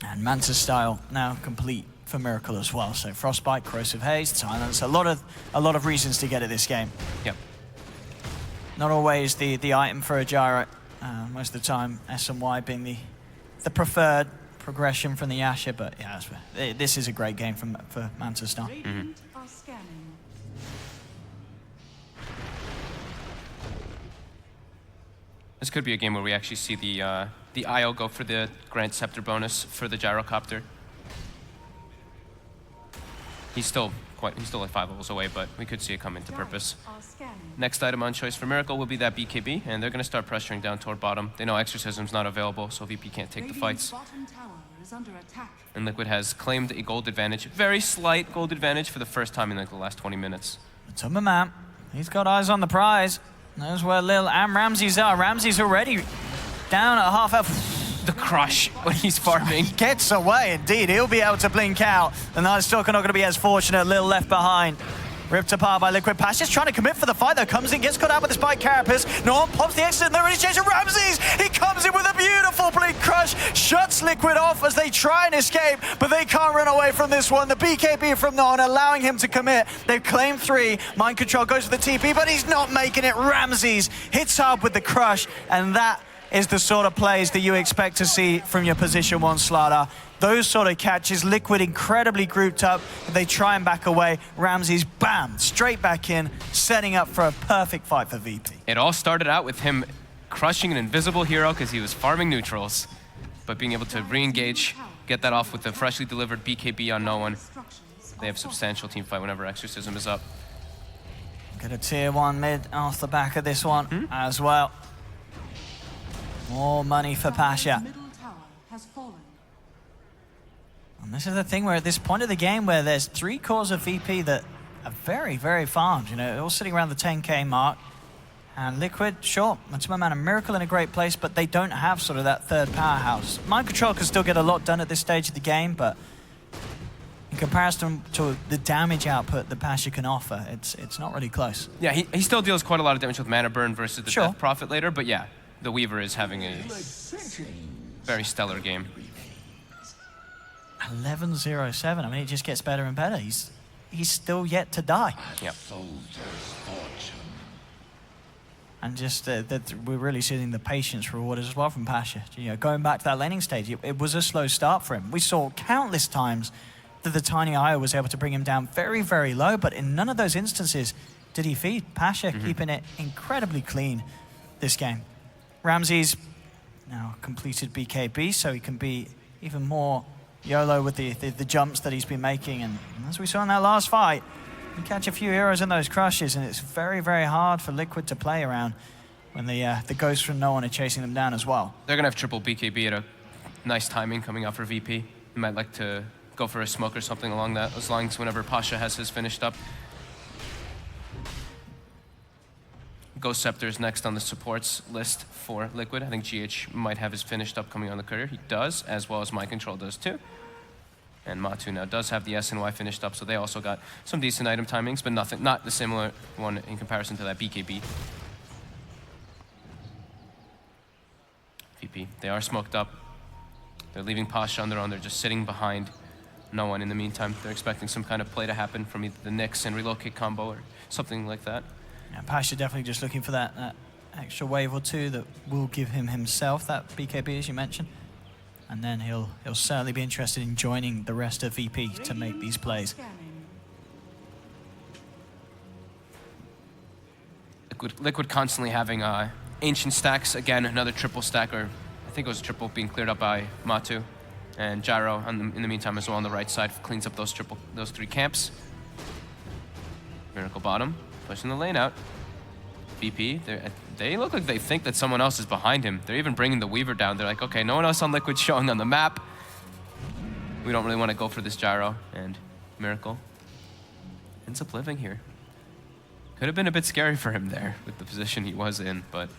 And Manta's style now complete for Miracle as well. So Frostbite, Corrosive Haze, Silence. A lot of reasons to get at this game. Yep. Not always the item for a gyro. Most of the time, S and Y being the preferred progression from the Asher, but yeah, this is a great game for Manta Star. This could be a game where we actually see the IO go for the Grant Scepter bonus for the Gyrocopter. He's still like 5 levels away, but we could see it come into purpose. Next item on choice for Miracle will be that BKB, and they're going to start pressuring down toward bottom. They know Exorcism's not available, so VP can't take the fights. And Liquid has claimed a gold advantage, very slight gold advantage for the first time in like the last 20 minutes. Matuma Man, he's got eyes on the prize. Knows where Lil and Ramses are. Ramses already down at half health. The crush when he's farming. He gets away, indeed. He'll be able to blink out. The Night Stalker not going to be as fortunate. Lil left behind. Ripped apart by Liquid. Pash just trying to commit for the fight, though. Comes in, gets caught out with the spike Carapace. No one pops the exit, and they're really chasing Ramses. He comes in with a beautiful blink crush. Shuts Liquid off as they try and escape, but they can't run away from this one. The BKB from Non allowing him to commit. They've claimed 3. Mind Control goes for the TP, but he's not making it. Ramses hits hard with the crush, and that is the sort of plays that you expect to see from your position 1 Slardar. Those sort of catches, Liquid incredibly grouped up. They try and back away. Ramses, bam, straight back in, setting up for a perfect fight for VP. It all started out with him crushing an invisible hero because he was farming neutrals, but being able to re-engage, get that off with the freshly delivered BKB on no one. They have substantial team fight whenever Exorcism is up. Get a tier 1 mid off the back of this one as well. More money for Pasha. And this is the thing where at this point of the game where there's 3 cores of VP that are very, very farmed. You know, all sitting around the 10k mark. And Liquid, sure, Matuma Man and Miracle in a great place, but they don't have sort of that third powerhouse. Mind Control can still get a lot done at this stage of the game, but in comparison to the damage output that Pasha can offer, it's not really close. Yeah, he still deals quite a lot of damage with Mana Burn versus the Sure. Death Prophet later, but yeah, the Weaver is having a very stellar game. 11-0-7, I mean, it just gets better and better. He's still yet to die. Yeah. And just that we're really seeing the patience rewarded as well from Pasha. You know, going back to that laning stage, it was a slow start for him. We saw countless times that the Tiny Io was able to bring him down very, very low, but in none of those instances did he feed. Pasha keeping it incredibly clean this game. Ramsey's now completed BKB, so he can be even more YOLO with the jumps that he's been making. And as we saw in that last fight, you catch a few heroes in those crushes, and it's very, very hard for Liquid to play around when the ghosts from no one are chasing them down as well. They're going to have triple BKB at a nice timing coming out for VP. He might like to go for a smoke or something along those lines whenever Pasha has his finished up. Ghost Scepter is next on the supports list for Liquid. I think GH might have his finished up coming on the courier. He does, as well as Mind Control does too. And Matu now does have the SNY finished up, so they also got some decent item timings, but not the similar one in comparison to that BKB. VP, they are smoked up. They're leaving Pasha on their own. They're just sitting behind no one in the meantime. They're expecting some kind of play to happen from either the Nyx and relocate combo or something like that. Yeah, Pasha definitely just looking for that extra wave or two that will give him himself that BKB, as you mentioned. And then he'll certainly be interested in joining the rest of VP to make these plays. Liquid constantly having ancient stacks. Again, another triple stack, or I think it was a triple being cleared up by Matu. And Gyro, in the meantime, as well on the right side, cleans up those three camps. Miracle bottom, pushing the lane out. VP, they look like they think that someone else is behind him. They're even bringing the Weaver down. They're like, okay, no one else on Liquid showing on the map. We don't really want to go for this Gyro. And Miracle ends up living here. Could have been a bit scary for him there with the position he was in, but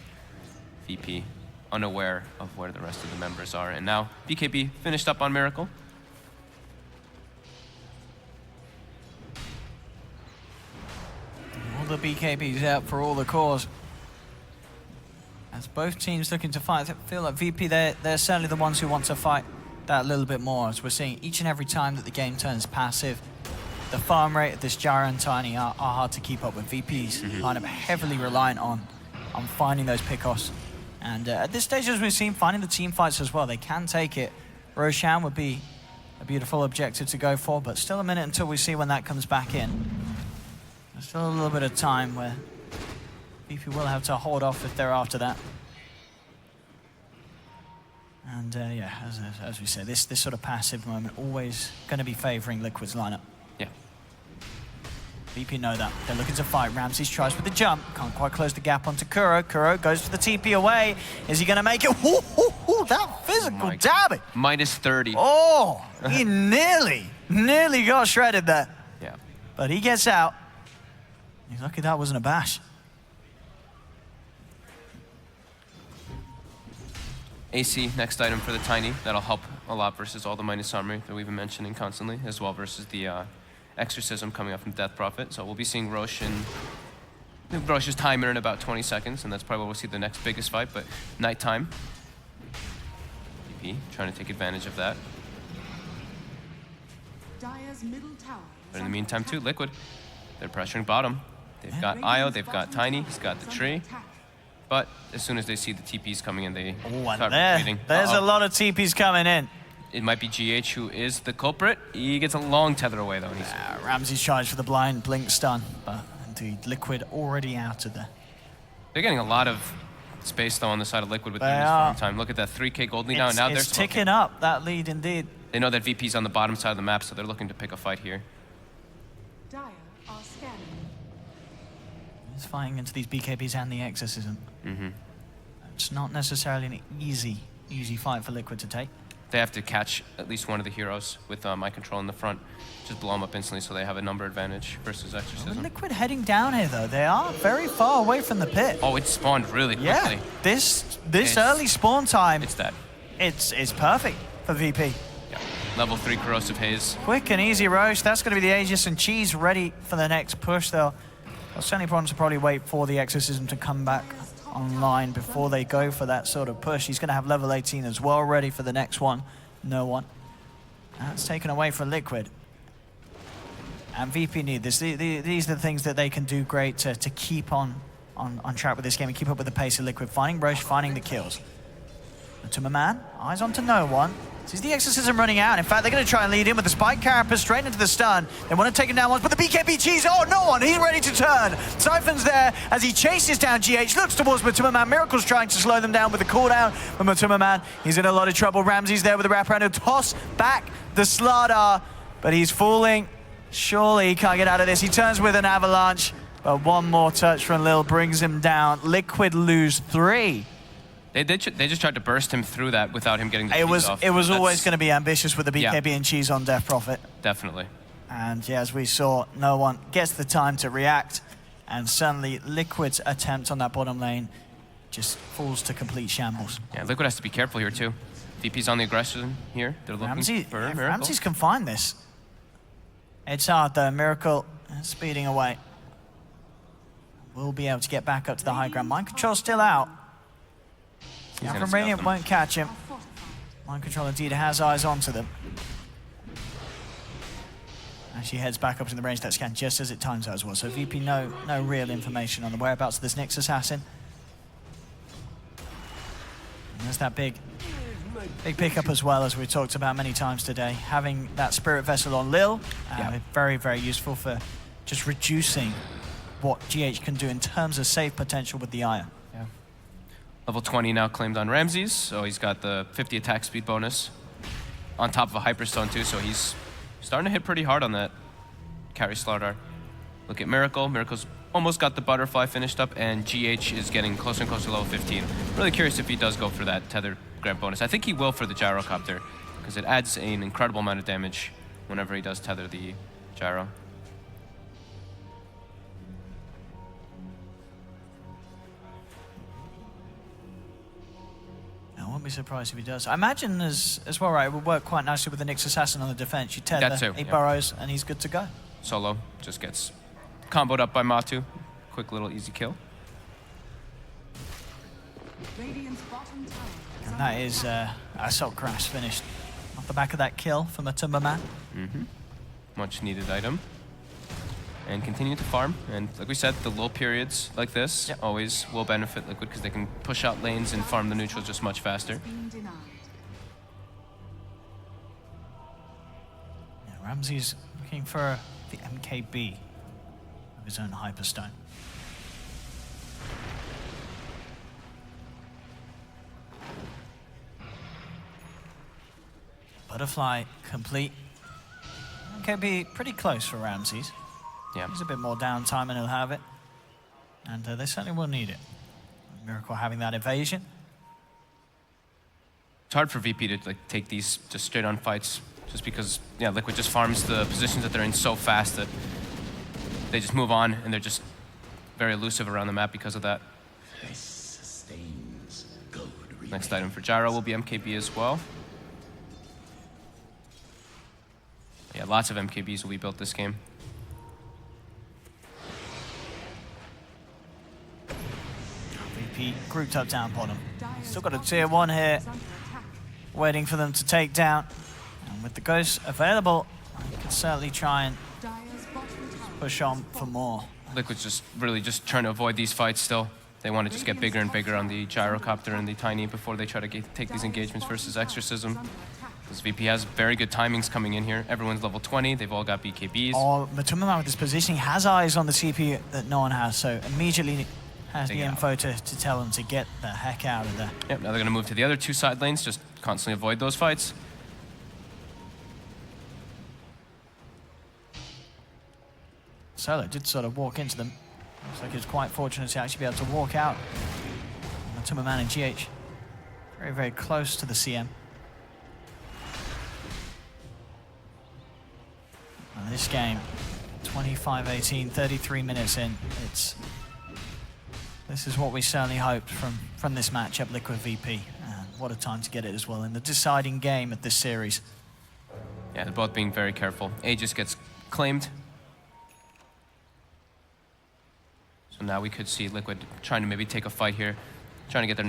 VP unaware of where the rest of the members are. And now BKB finished up on Miracle. All the BKBs out for all the cause. As both teams looking to fight, I feel like VP, they're certainly the ones who want to fight that a little bit more, as we're seeing each and every time that the game turns passive. The farm rate of this Gyro and Tiny are hard to keep up with. VP's kind of heavily reliant on finding those pickoffs. And at this stage, as we've seen, finding the team fights as well, they can take it. Roshan would be a beautiful objective to go for, but still a minute until we see when that comes back in. There's still a little bit of time where VP will have to hold off if they're after that. And yeah, as we say, this sort of passive moment always going to be favoring Liquid's lineup. Yeah. VP know that. They're looking to fight. Ramses tries with the jump. Can't quite close the gap onto Kuro. Kuro goes for the TP away. Is he going to make it? Ooh, that physical damage. Minus 30. Oh, he nearly got shredded there. Yeah. But he gets out. He's lucky that wasn't a bash. AC, next item for the Tiny. That'll help a lot versus all the minus armor that we've been mentioning constantly, as well versus the Exorcism coming up from Death Prophet. So we'll be seeing Rosh and Rosh's timer in about 20 seconds, and that's probably where we'll see the next biggest fight, but nighttime. VP trying to take advantage of that. Dire's middle tower. But in the meantime, too, Liquid, they're pressuring bottom. They've got Io, they've got Tiny, he's got the tree. But as soon as they see the TPs coming in, they start retreating. There's a lot of TPs coming in. It might be GH who is the culprit. He gets a long tether away, though. Ramsey's charged for the blind blink stun, but indeed, Liquid already out of there. They're getting a lot of space, though, on the side of Liquid with their farm time. Look at that 3K gold lead now. Now they're ticking up, that lead, indeed. They know that VP's on the bottom side of the map, so they're looking to pick a fight here. Dire are scanning. He's fighting into these BKBs and the Exorcism. It's not necessarily an easy fight for Liquid to take. they have to catch at least one of the heroes with mind control in the front. Just blow them up instantly so they have a number advantage versus Exorcism. Liquid heading down here, though. They are very far away from the pit. Oh, it spawned really quickly. Yeah, this early spawn time, It's dead. it's perfect for VP. Yeah. Level 3 Corrosive Haze. Quick and easy roast. That's going to be the Aegis and Cheese ready for the next push. They'll certainly want to probably wait for the Exorcism to come back online before they go for that sort of push. He's going to have level 18 as well ready for the next one. No one. That's taken away from Liquid. And VP need this. These are the things that they can do great to keep on track with this game and keep up with the pace of Liquid. Finding Roche, finding the kills. Matuma Man, eyes on to no one. Sees the Exorcism running out. In fact, they're going to try and lead in with the Spike Carapace straight into the stun. They want to take him down once, but the BKB Cheese, oh, no one. He's ready to turn. Siphon's there as he chases down GH, looks towards Matuma Man. Miracle's trying to slow them down with the cooldown. But Matuma Man, he's in a lot of trouble. Ramsey's there with the wraparound. He'll toss back the Slardar, but he's falling. Surely he can't get out of this. He turns with an avalanche, but one more touch from Lil brings him down. Liquid lose 3. They just tried to burst him through that without him getting the cheese off. It was always going to be ambitious with the BKB and Cheese on Death Prophet. Definitely. And yeah, as we saw, no one gets the time to react. And suddenly Liquid's attempt on that bottom lane just falls to complete shambles. Yeah, Liquid has to be careful here too. VP's on the aggression here. They're looking for a Miracle. Ramses can find this. It's hard though. Miracle speeding away. We'll be able to get back up to the high ground. Mind Control still out. He's Now gonna from scuff Radiant them. won't catch him. Mind Control indeed has eyes onto them. And she heads back up to the range that scan just as it times out as well. So VP no real information on the whereabouts of this Nyx Assassin. And there's that big pickup as well, as we talked about many times today. Having that Spirit Vessel on Lil, very, very useful for just reducing what GH can do in terms of save potential with the Ire. Yeah. Level 20 now claimed on Ramses, so he's got the 50 attack speed bonus on top of a Hyperstone too, so he's starting to hit pretty hard on that carry Slardar. Look at Miracle. Miracle's almost got the butterfly finished up, and GH is getting closer and closer to level 15. Really curious if he does go for that Tether Grab bonus. I think he will for the Gyrocopter, because it adds an incredible amount of damage whenever he does tether the Gyro. I won't be surprised if he does. I imagine as well, right, it would work quite nicely with the Nyx Assassin on the defense. You tether, That too, he yeah. burrows, and he's good to go. Solo just gets comboed up by Matu. Quick little easy kill. Radiant's bottom tower is And that is Assault Crash finished off the back of that kill from a Timber Man. Much needed item. And continue to farm. And like we said, the low periods like this always will benefit Liquid because they can push out lanes and farm the neutrals just much faster. being denied. Yeah, Ramsey's looking for the MKB of his own Hyperstone. Butterfly complete. MKB pretty close for Ramses. Yeah. There's a bit more downtime and he'll have it. And they certainly will need it. Miracle having that evasion. It's hard for VP to take these just straight on fights just because Liquid just farms the positions that they're in so fast that they just move on and they're just very elusive around the map because of that. Next item for Gyro will be MKB as well. Yeah, lots of MKBs will be built this game. VP grouped up down bottom. Still got a tier 1 here, waiting for them to take down. And with the Ghost available, you can certainly try and Dire's bottom tower push on for more. Liquid's just really just trying to avoid these fights still. They want to just get bigger and bigger on the Gyrocopter and the Tiny before they try to take these engagements versus Exorcism. Because VP has very good timings coming in here. Everyone's level 20, they've all got BKBs. Oh, Matuma with this positioning has eyes on the CPU that no one has, so immediately has the Take it info to tell them to get the heck out of there. Yep, now they're going to move to the other two side lanes, just constantly avoid those fights. Solo did sort of walk into them. Looks like he was quite fortunate to actually be able to walk out. Matuma Man and GH very, very close to the CM. And this game, 25-18, 33 minutes in. This is what we certainly hoped from this matchup, Liquid VP. And what a time to get it as well in the deciding game of this series. Yeah, they're both being very careful. Aegis gets claimed. So now we could see Liquid trying to maybe take a fight here, trying to get their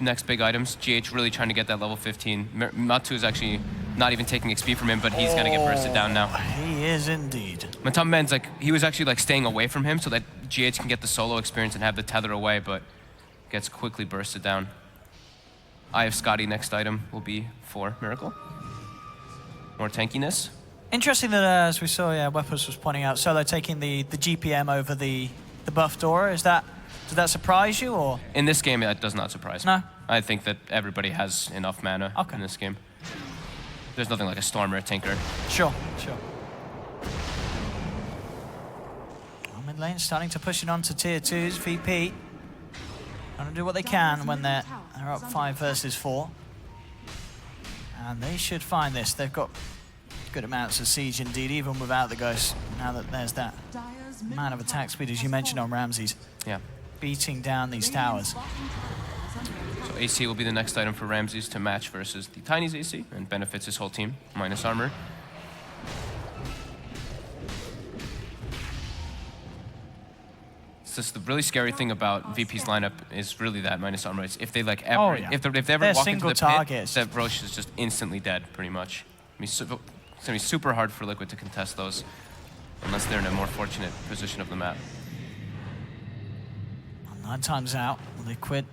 next big items. GH really trying to get that level 15. Matu is actually not even taking XP from him, but he's gonna get bursted down now. He is indeed. Matumben's he was actually staying away from him so that GH can get the solo experience and have the tether away, but gets quickly bursted down. Eye of Scotty next item will be for Miracle. More tankiness. Interesting that, as we saw, Weapons was pointing out, Solo taking the GPM over the buff Dora. Does that surprise you, or? In this game, that does not surprise me. No? I think that everybody has enough mana in this game. There's nothing like a Storm or a Tinker. Sure. Mid lane starting to push it on to tier 2s. VP trying to do what they can when they're up 5 versus 4. And they should find this. They've got good amounts of siege indeed, even without the Ghost. Now that there's that amount of attack speed, as you mentioned on Ramses. Yeah. Beating down these towers. So AC will be the next item for Ramses to match versus the Tiny's AC and benefits his whole team, minus armor. It's just the really scary thing about VP's lineup is really that minus armor. It's if they if they ever walk into the targets. pit, that Roche is just instantly dead, pretty much. It's gonna be super hard for Liquid to contest those, unless they're in a more fortunate position of the map. 9 times out, Liquid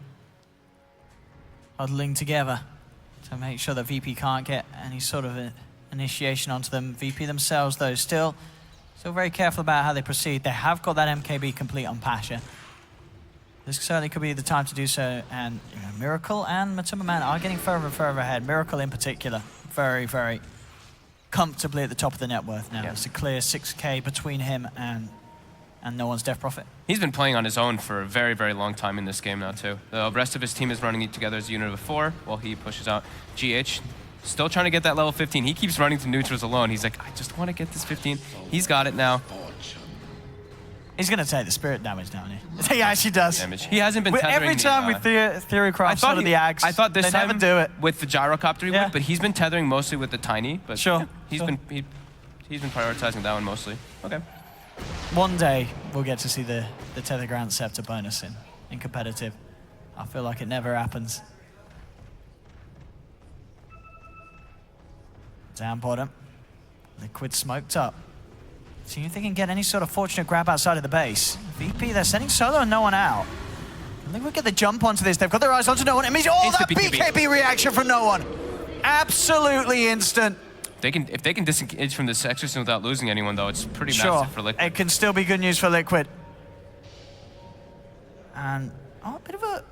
huddling together to make sure that VP can't get any sort of initiation onto them. VP themselves, though, still very careful about how they proceed. They have got that MKB complete on Pasha. This certainly could be the time to do so, and Miracle and Matumberman are getting further and further ahead. Miracle in particular, very, very comfortably at the top of the net worth now. Yeah. It's a clear 6K between him and no one's Death Prophet. He's been playing on his own for a very, very long time in this game now, too. The rest of his team is running together as a unit of 4 while he pushes out. GH, still trying to get that level 15. He keeps running to neutrals alone. He's like, I just want to get this 15. He's got it now. He's going to take the spirit damage, doesn't he? He actually does. Damage. He hasn't been tethering every time with Theory Craft sort of the Ags, I thought this they time never do it. with the gyrocopter he would, but he's been tethering mostly with the Tiny. But sure. He's been prioritizing that one mostly. Okay. One day we'll get to see the Tether Grand Scepter bonus in competitive. I feel like it never happens. Down bottom. Liquid smoked up. See if they can get any sort of fortunate grab outside of the base. VP, they're sending Solo and no one out. I think we'll get the jump onto this. They've got their eyes onto no one. It means that BKB reaction from no one. Absolutely instant. If they can disengage from this exorcism without losing anyone, though, it's pretty massive for Liquid. It can still be good news for Liquid. And a bit of a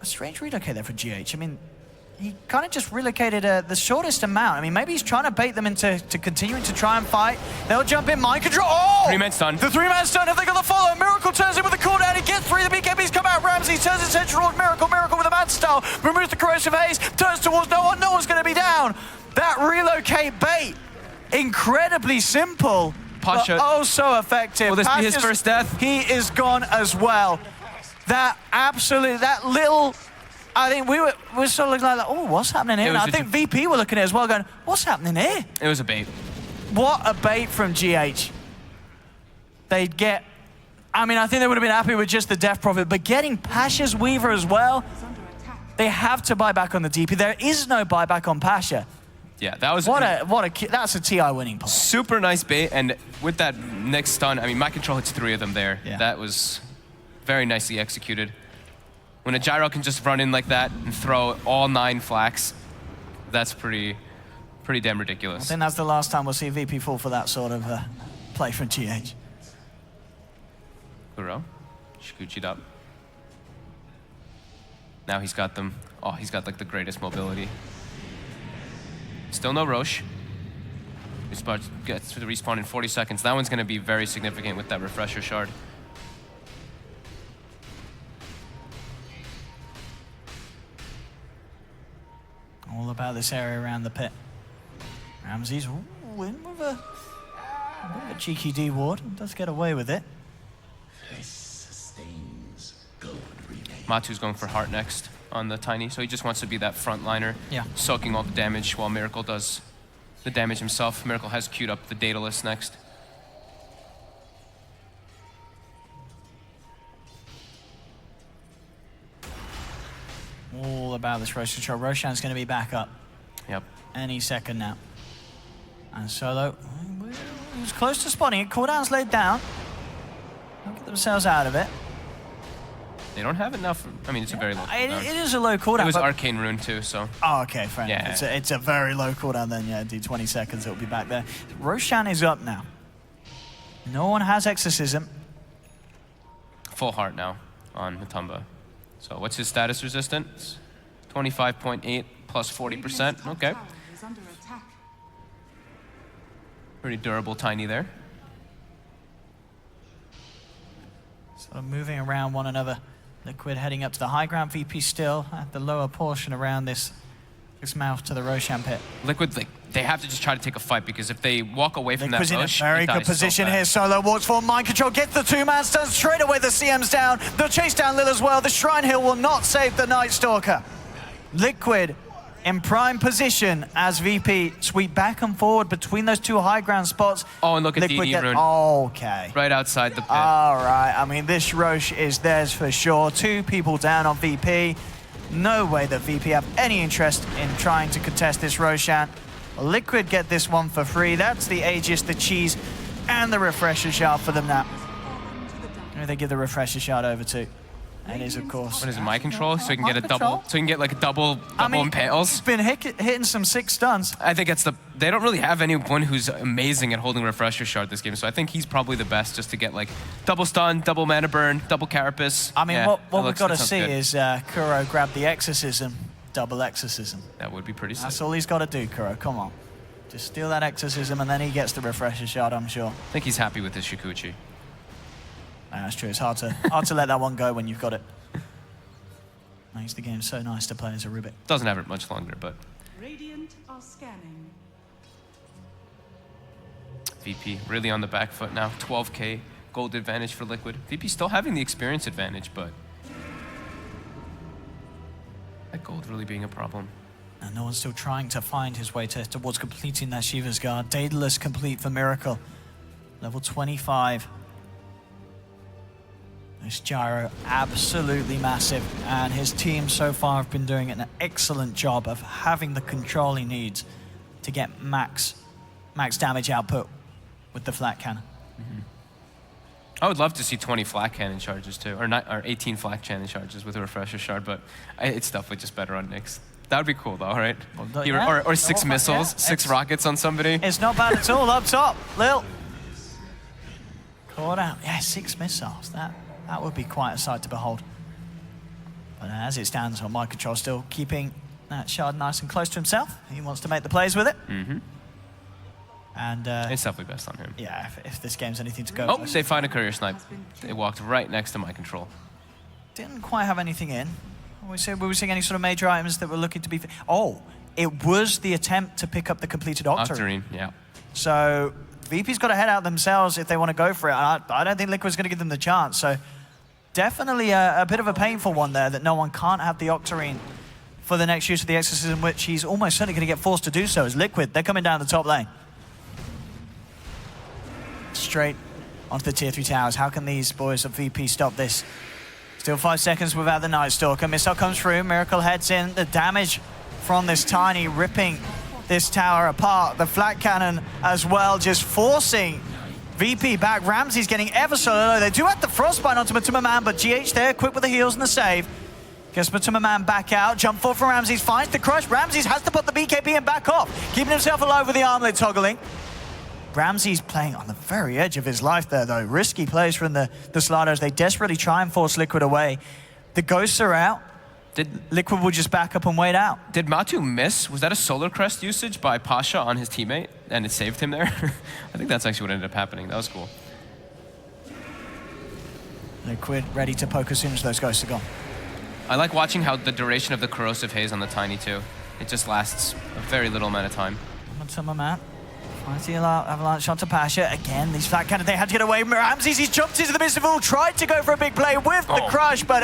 strange relocate there for GH. I mean, he kind of just relocated the shortest amount. I mean, maybe he's trying to bait them into continuing to try and fight. They'll jump in, mind control. Oh! 3-man stun. The 3-man stun, have they got the follow? Miracle turns in with the cooldown. He gets 3, the BKBs come out. Ramsey turns his attention towards Miracle. Miracle with a mad style. Removes the corrosive haze, turns towards no one. No one's going to be down. That relocate bait, incredibly simple, Pasha, but oh so effective. Will this be his first death? He is gone as well. That little, I think we were sort of looking like, oh, what's happening here? And I think VP were looking at it as well going, what's happening here? It was a bait. What a bait from GH. They'd get, I mean, I think they would have been happy with just the Death Prophet, but getting Pasha's Weaver as well, they have to buy back on the DP. There is no buyback on Pasha. Yeah, that was that's a TI winning point. Super nice bait, and with that next stun, I mean, my control hits 3 of them there. Yeah. That was very nicely executed. When a gyro can just run in like that and throw all 9 flaks, that's pretty damn ridiculous. I think that's the last time we'll see VP fall for that sort of play from GH. Kuro, Shikuchi'd up. Now he's got them. Oh, he's got like the greatest mobility. Still no Roche. Esports gets to the respawn in 40 seconds. That one's going to be very significant with that refresher shard. All about this area around the pit. Ramses in with A cheeky D ward. Does get away with it. Matu's going for Heart next on the Tiny, so he just wants to be that frontliner, Yeah. soaking all the damage while Miracle does the damage himself. Miracle has queued up the Daedalus next. All about this Roshan shot. Roshan's going to be back up Yep. any second now. And Solo, he was close to spotting it. Cooldown's laid down. They'll get themselves out of it. They don't have enough. I mean, it's a very low cooldown. It is a low cooldown. It was but- Arcane Rune too, so. Oh, okay, fair Yeah. enough. It's a very low cooldown then, yeah. Do 20 seconds, it'll be back there. Roshan is up now. No one has Exorcism. Full heart now on Matumba. So what's his status resistance? 25.8 plus 40%. Radiant's top Okay. tower is under attack. Pretty durable Tiny there. Sort of moving around one another. Liquid heading up to the high ground. VP still at the lower portion around this mouth to the Roshan pit. Liquid, they have to just try to take a fight because if they walk away from Liquid's that in a bush, very it good dies so position fast. here. Solo walks for mind control, gets the two-man stun straight away. The CM's down. They'll chase down Lil as well. The Shrine Hill will not save the Night Stalker. Liquid in prime position as VP sweep back and forward between those two high ground spots. Oh, and look at Liquid DD Rune. Okay. Right outside the pit. All right. I mean, this Roche is theirs for sure. 2 people down on VP. No way that VP have any interest in trying to contest this Roshan. Liquid get this one for free. That's the Aegis, the Cheese, and the Refresher Shard for them now. Who they give the Refresher Shard over to? It is, of course. What is it, mind control? So you can get a Mind double. control? So you can get like a double I mean, impales. He's been hitting some 6 stuns. I think it's they don't really have anyone who's amazing at holding Refresher Shard this game, so I think he's probably the best just to get like double stun, double mana burn, double carapace. I mean, Yeah, what that we've looks- got that to sounds see good. is Kuro grab the Exorcism, double Exorcism. That would be pretty sick. That's all he's got to do, Kuro. Come on. Just steal that Exorcism and then he gets the Refresher Shard, I'm sure. I think he's happy with his Shikuchi. That's true. It's hard to let that one go when you've got it. Makes the game so nice to play as a Rubik. Doesn't have it much longer, but Radiant are scanning. VP really on the back foot now. 12k gold advantage for Liquid. VP still having the experience advantage, but that gold really being a problem. And no one's still trying to find his way towards completing that Shiva's Guard. Daedalus complete for Miracle. Level 25. This Gyro, absolutely massive. And his team so far have been doing an excellent job of having the control he needs to get max damage output with the flat cannon. I would love to see 20 flat cannon charges too, or 18 flat cannon charges with a Refresher Shard, but it's definitely just better on Nyx. That would be cool though, right? Well, yeah. Or 6 Yeah, missiles, yeah. 6 rockets on somebody. It's not bad at all. Up top, Lil. Caught out. Yeah, 6 missiles. That would be quite a sight to behold. But as it stands, on my control, still keeping that shard nice and close to himself. He wants to make the plays with it. Mm-hmm. And It's definitely best on him. yeah, if this game's anything to go Oh, with. they find a courier snipe. They walked right next to my control. Didn't quite have anything in. Were we seeing any sort of major items that were looking to be... Oh, it was the attempt to pick up the completed Octarine. Octarine, yeah. So VP's got to head out themselves if they want to go for it. I don't think Liquid's going to give them the chance. So definitely a bit of a painful one there that no one can't have the Octarine for the next use of the Exorcism, which he's almost certainly going to get forced to do so as Liquid. They're coming down the top lane. Straight onto the tier 3 towers. How can these boys of VP stop this? Still 5 seconds without the Night Stalker. Missile comes through. Miracle heads in. The damage from this Tiny ripping this tower apart. The flat cannon as well, just forcing VP back. Ramsey's getting ever so low. They do have the frostbite onto Matuma Man, but GH there, quick with the heals and the save. Gets Matuma Man back out. Jump forward from Ramses, finds the crush. Ramses has to put the BKB and back off, keeping himself alive with the armlet toggling. Ramsey's playing on the very edge of his life there, though. Risky plays from the Slaughters. They desperately try and force Liquid away. The ghosts are out. Liquid will just back up and wait out. Did Matu miss? Was that a Solar Crest usage by Pasha on his teammate and it saved him there? I think that's actually what ended up happening. That was cool. Liquid ready to poke as soon as those ghosts are gone. I like watching how the duration of the corrosive haze on the Tiny too. It just lasts a very little amount of time. Matuma Man Fighting avalanche onto Pasha. Again, these flat cannons, they had to get away. Ramses, he's jumped into the midst of all, tried to go for a big play with the crush, but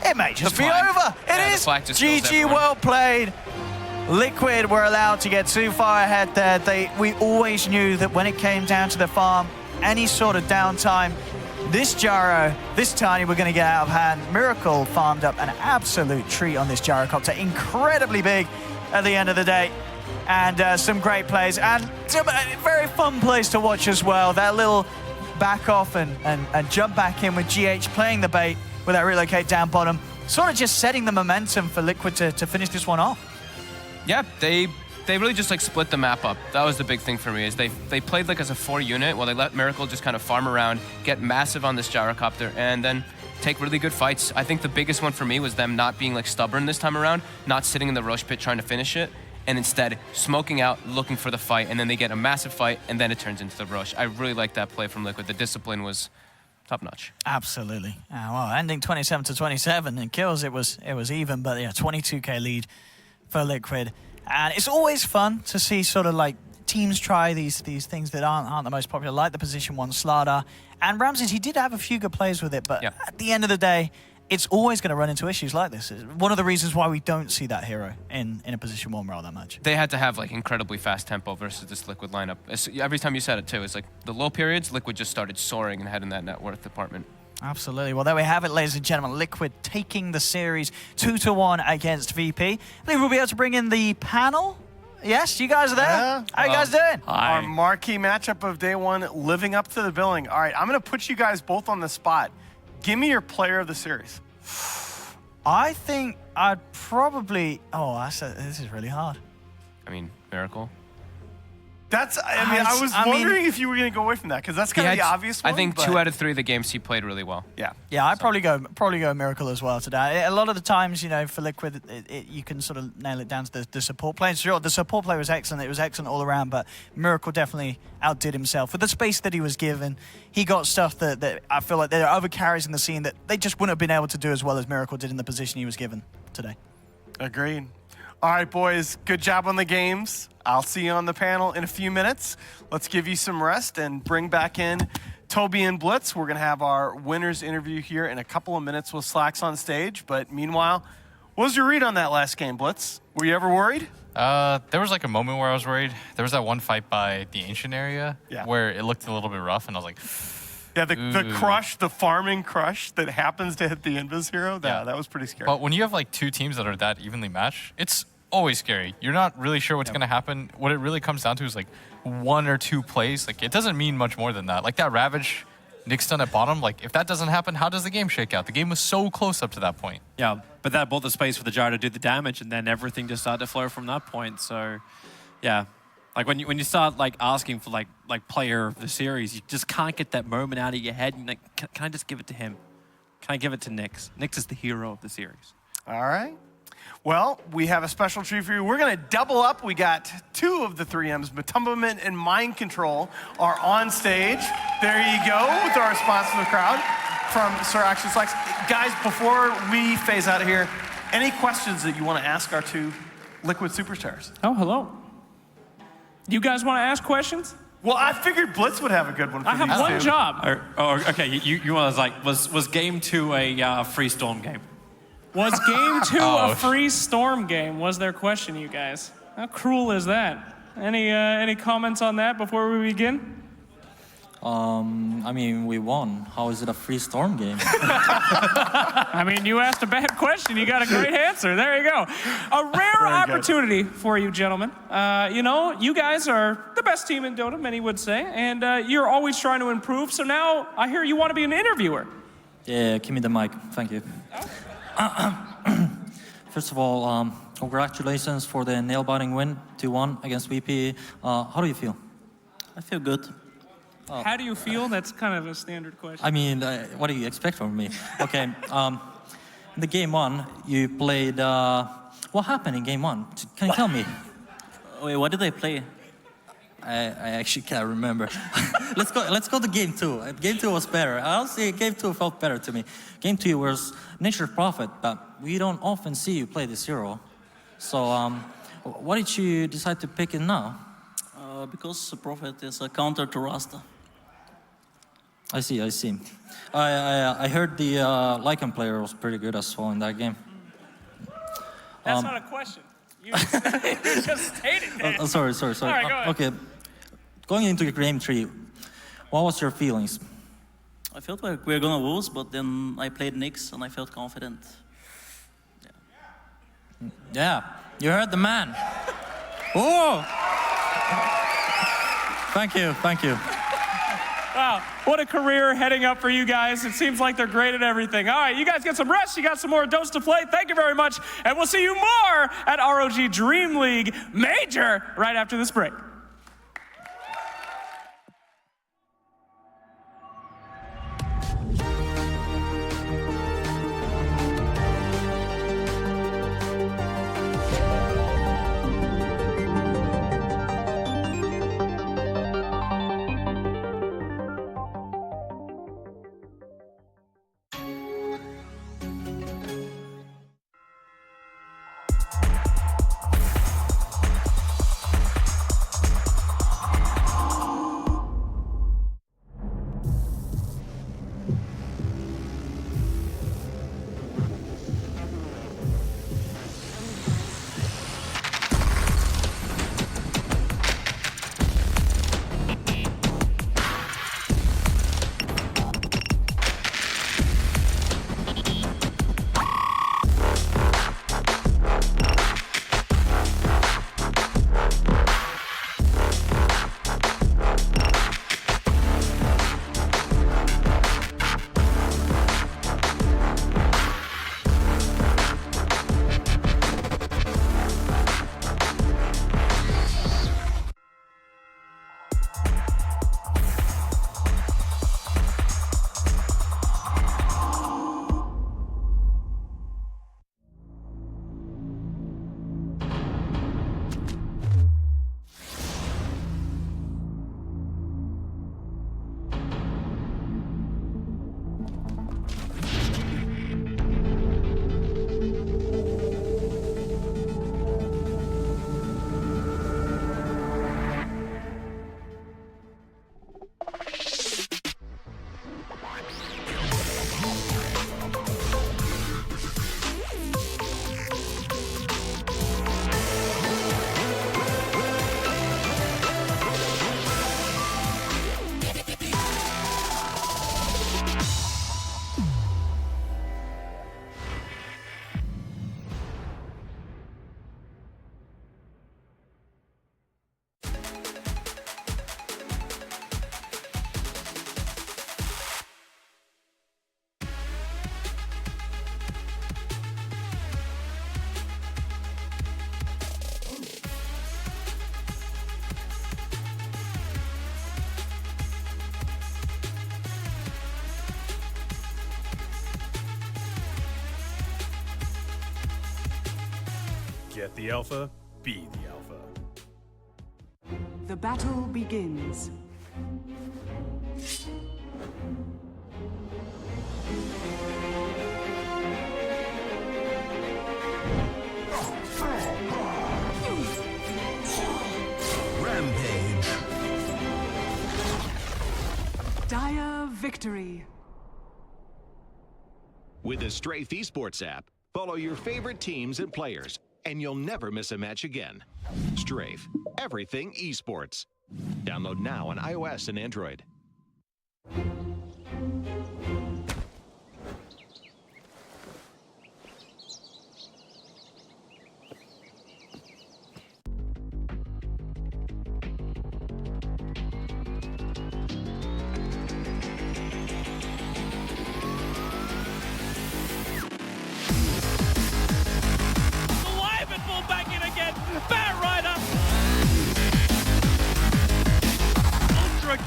it may just be over. It is GG, well played. Liquid were allowed to get too far ahead there. We always knew that when it came down to the farm, any sort of downtime, this Gyro, this Tiny, were going to get out of hand. Miracle farmed up an absolute treat on this Gyrocopter. Incredibly big at the end of the day. And some great plays, and some very fun plays to watch as well. That little back off and jump back in with GH playing the bait with that relocate down bottom, sort of just setting the momentum for Liquid to finish this one off. Yeah, they really just like split the map up. That was the big thing for me, is they played like as a 4 unit while they let Miracle just kind of farm around, get massive on this Gyrocopter, and then take really good fights. I think the biggest one for me was them not being like stubborn this time around, not sitting in the Roche pit trying to finish it, and instead smoking out, looking for the fight, and then they get a massive fight, and then it turns into the Roche. I really like that play from Liquid. The discipline was top notch. Absolutely. Well, ending 27-27 in kills, it was even, but yeah, 22k lead for Liquid. And it's always fun to see sort of like teams try these things that aren't the most popular, like the position 1 Slardar. And Ramses, he did have a few good plays with it, but at the end of the day, it's always going to run into issues like this. It's one of the reasons why we don't see that hero in a position 1 role that much. They had to have like incredibly fast tempo versus this Liquid lineup. Every time you said it too, it's like the low periods, Liquid just started soaring and heading that net worth department. Absolutely. Well, there we have it, ladies and gentlemen. Liquid taking the series 2-1 against VP. I believe we'll be able to bring in the panel. Yes, you guys are there? Yeah. How you guys doing? Hi. Our marquee matchup of day 1, living up to the billing. All right, I'm going to put you guys both on the spot. Give me your player of the series. I think I'd probably... this is really hard. I mean, Miracle. I was wondering if you were going to go away from that, because that's kind of the obvious one. I think 2 out of 3 of the games he played really well. Yeah. Yeah, I'd probably go Miracle as well today. A lot of the times, you know, for Liquid, you can sort of nail it down to the support play. Sure, the support play was excellent. It was excellent all around, but Miracle definitely outdid himself. With the space that he was given, he got stuff that I feel like there are other carries in the scene that they just wouldn't have been able to do as well as Miracle did in the position he was given today. Agreed. All right, boys, good job on the games. I'll see you on the panel in a few minutes. Let's give you some rest and bring back in Toby and Blitz. We're going to have our winners interview here in a couple of minutes with Slacks on stage. But meanwhile, what was your read on that last game, Blitz? Were you ever worried? There was like a moment where I was worried. There was that one fight by the Ancient area where it looked a little bit rough, and I was like... Yeah, the crush, the farming crush that happens to hit the Invis hero, that was pretty scary. But when you have like 2 teams that are that evenly matched, it's always scary. You're not really sure what's going to happen. What it really comes down to is like 1 or 2 plays. Like it doesn't mean much more than that. Like that Ravage Nick stun at bottom, like if that doesn't happen, how does the game shake out? The game was so close up to that point. Yeah, but that bought the space for the Gyro to do the damage, and then everything just started to flow from that point. So, yeah. Like when you start like asking for like player of the series, you just can't get that moment out of your head. And like, can I just give it to him? Can I give it to Nyx? Nyx is the hero of the series. All right. Well, we have a special treat for you. We're going to double up. We got 2 of the 3Ms, Matumberment and Mind Control, are on stage. There you go with our response to the crowd from Sir Action Slacks. Guys, before we phase out of here, any questions that you want to ask our 2 Liquid superstars? Oh, hello. You guys want to ask questions? Well, I figured Blitz would have a good one for I have these one 2. job. Okay. You was game 2 a free storm game? Was game 2 a free storm game? Was their question, you guys? How cruel is that? Any comments on that before we begin? I mean, we won. How is it a free storm game? I mean, you asked a bad question. You got a great answer. There you go. A rare opportunity for you, gentlemen. You know, you guys are the best team in Dota, many would say, and you're always trying to improve. So now I hear you want to be an interviewer. Yeah, give me the mic. Thank you. First of all, congratulations for the nail-biting win, 2-1 against VP. How do you feel? I feel good. How do you feel? That's kind of a standard question. I mean, what do you expect from me? Okay, in the game 1, you played... what happened in game 1? Can you tell me? Wait, what did they play? I actually can't remember. Let's go to game 2. Game 2 was better. I'll say game 2 felt better to me. Game 2 was Nature's Prophet, but we don't often see you play this hero. So, why did you decide to pick it now? Because the Prophet is a counter to Rasta. I see. I heard the Lycan player was pretty good as well in that game. That's not a question. You just stated that. Sorry. All right, go ahead. Okay, going into game 3, what was your feelings? I felt like we were gonna lose, but then I played Nyx and I felt confident. Yeah, you heard the man. Oh! Thank you. Wow, what a career heading up for you guys. It seems like they're great at everything. All right, you guys get some rest. You got some more dose to play. Thank you very much. And we'll see you more at ROG Dream League Major right after this break. Get the alpha, be the alpha. The battle begins. Rampage. Dire victory. With the Strafe Esports app, follow your favorite teams and players, and you'll never miss a match again. Strafe, everything esports. Download now on iOS and Android.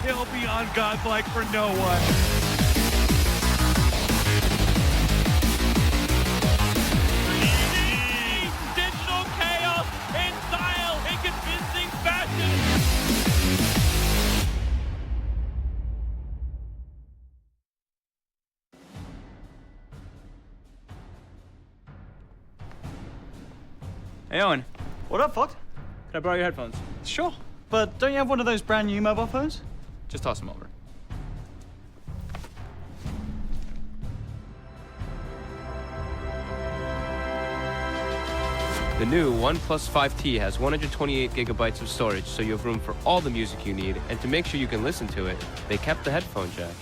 Kill beyond godlike for no one. Digital chaos in style, in convincing fashion. Hey Owen. What up, Fox? Can I borrow your headphones? Sure. but don't you have one of those brand new mobile phones? Just toss them over. The new OnePlus 5T has 128 gigabytes of storage, so you have room for all the music you need, and to make sure you can listen to it, they kept the headphone jack.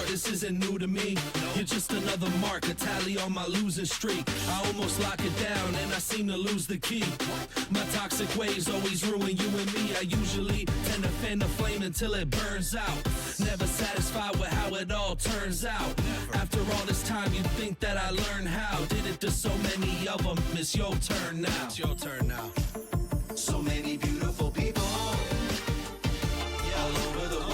This isn't new to me. You're just another mark, a tally on my losing streak. I almost lock it down and I seem to lose the key. My toxic ways always ruin you and me. I usually tend to fan the flame until it burns out. Never satisfied with how it all turns out. After all this time, you'd think that I learned how. Did it to so many of them. It's your turn now. It's your turn now. So many beautiful people all over the world.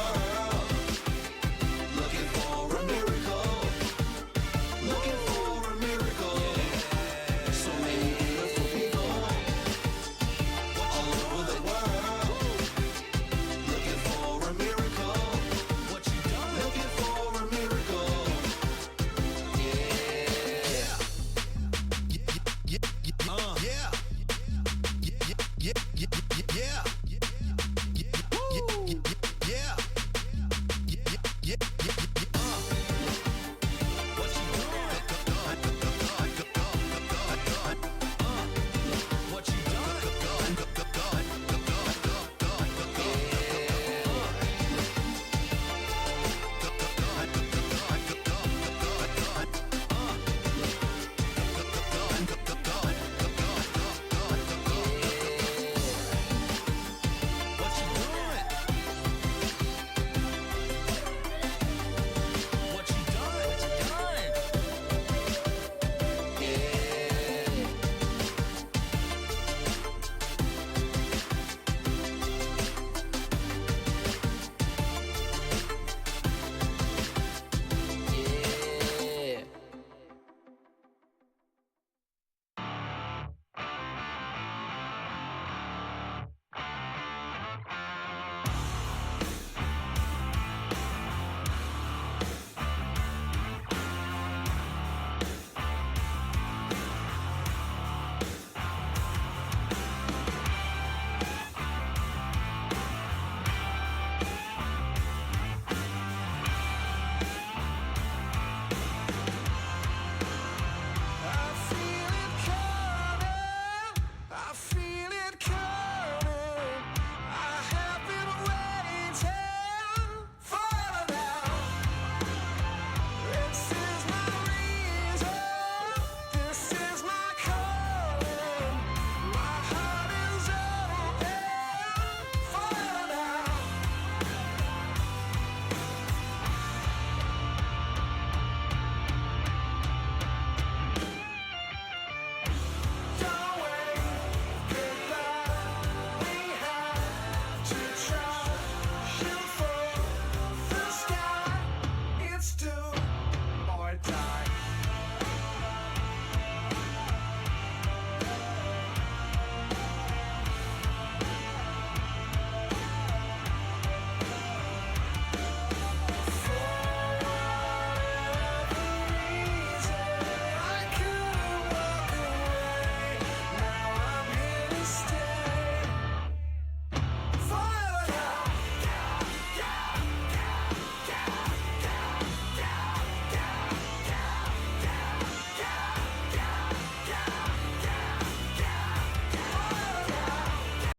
Yeah.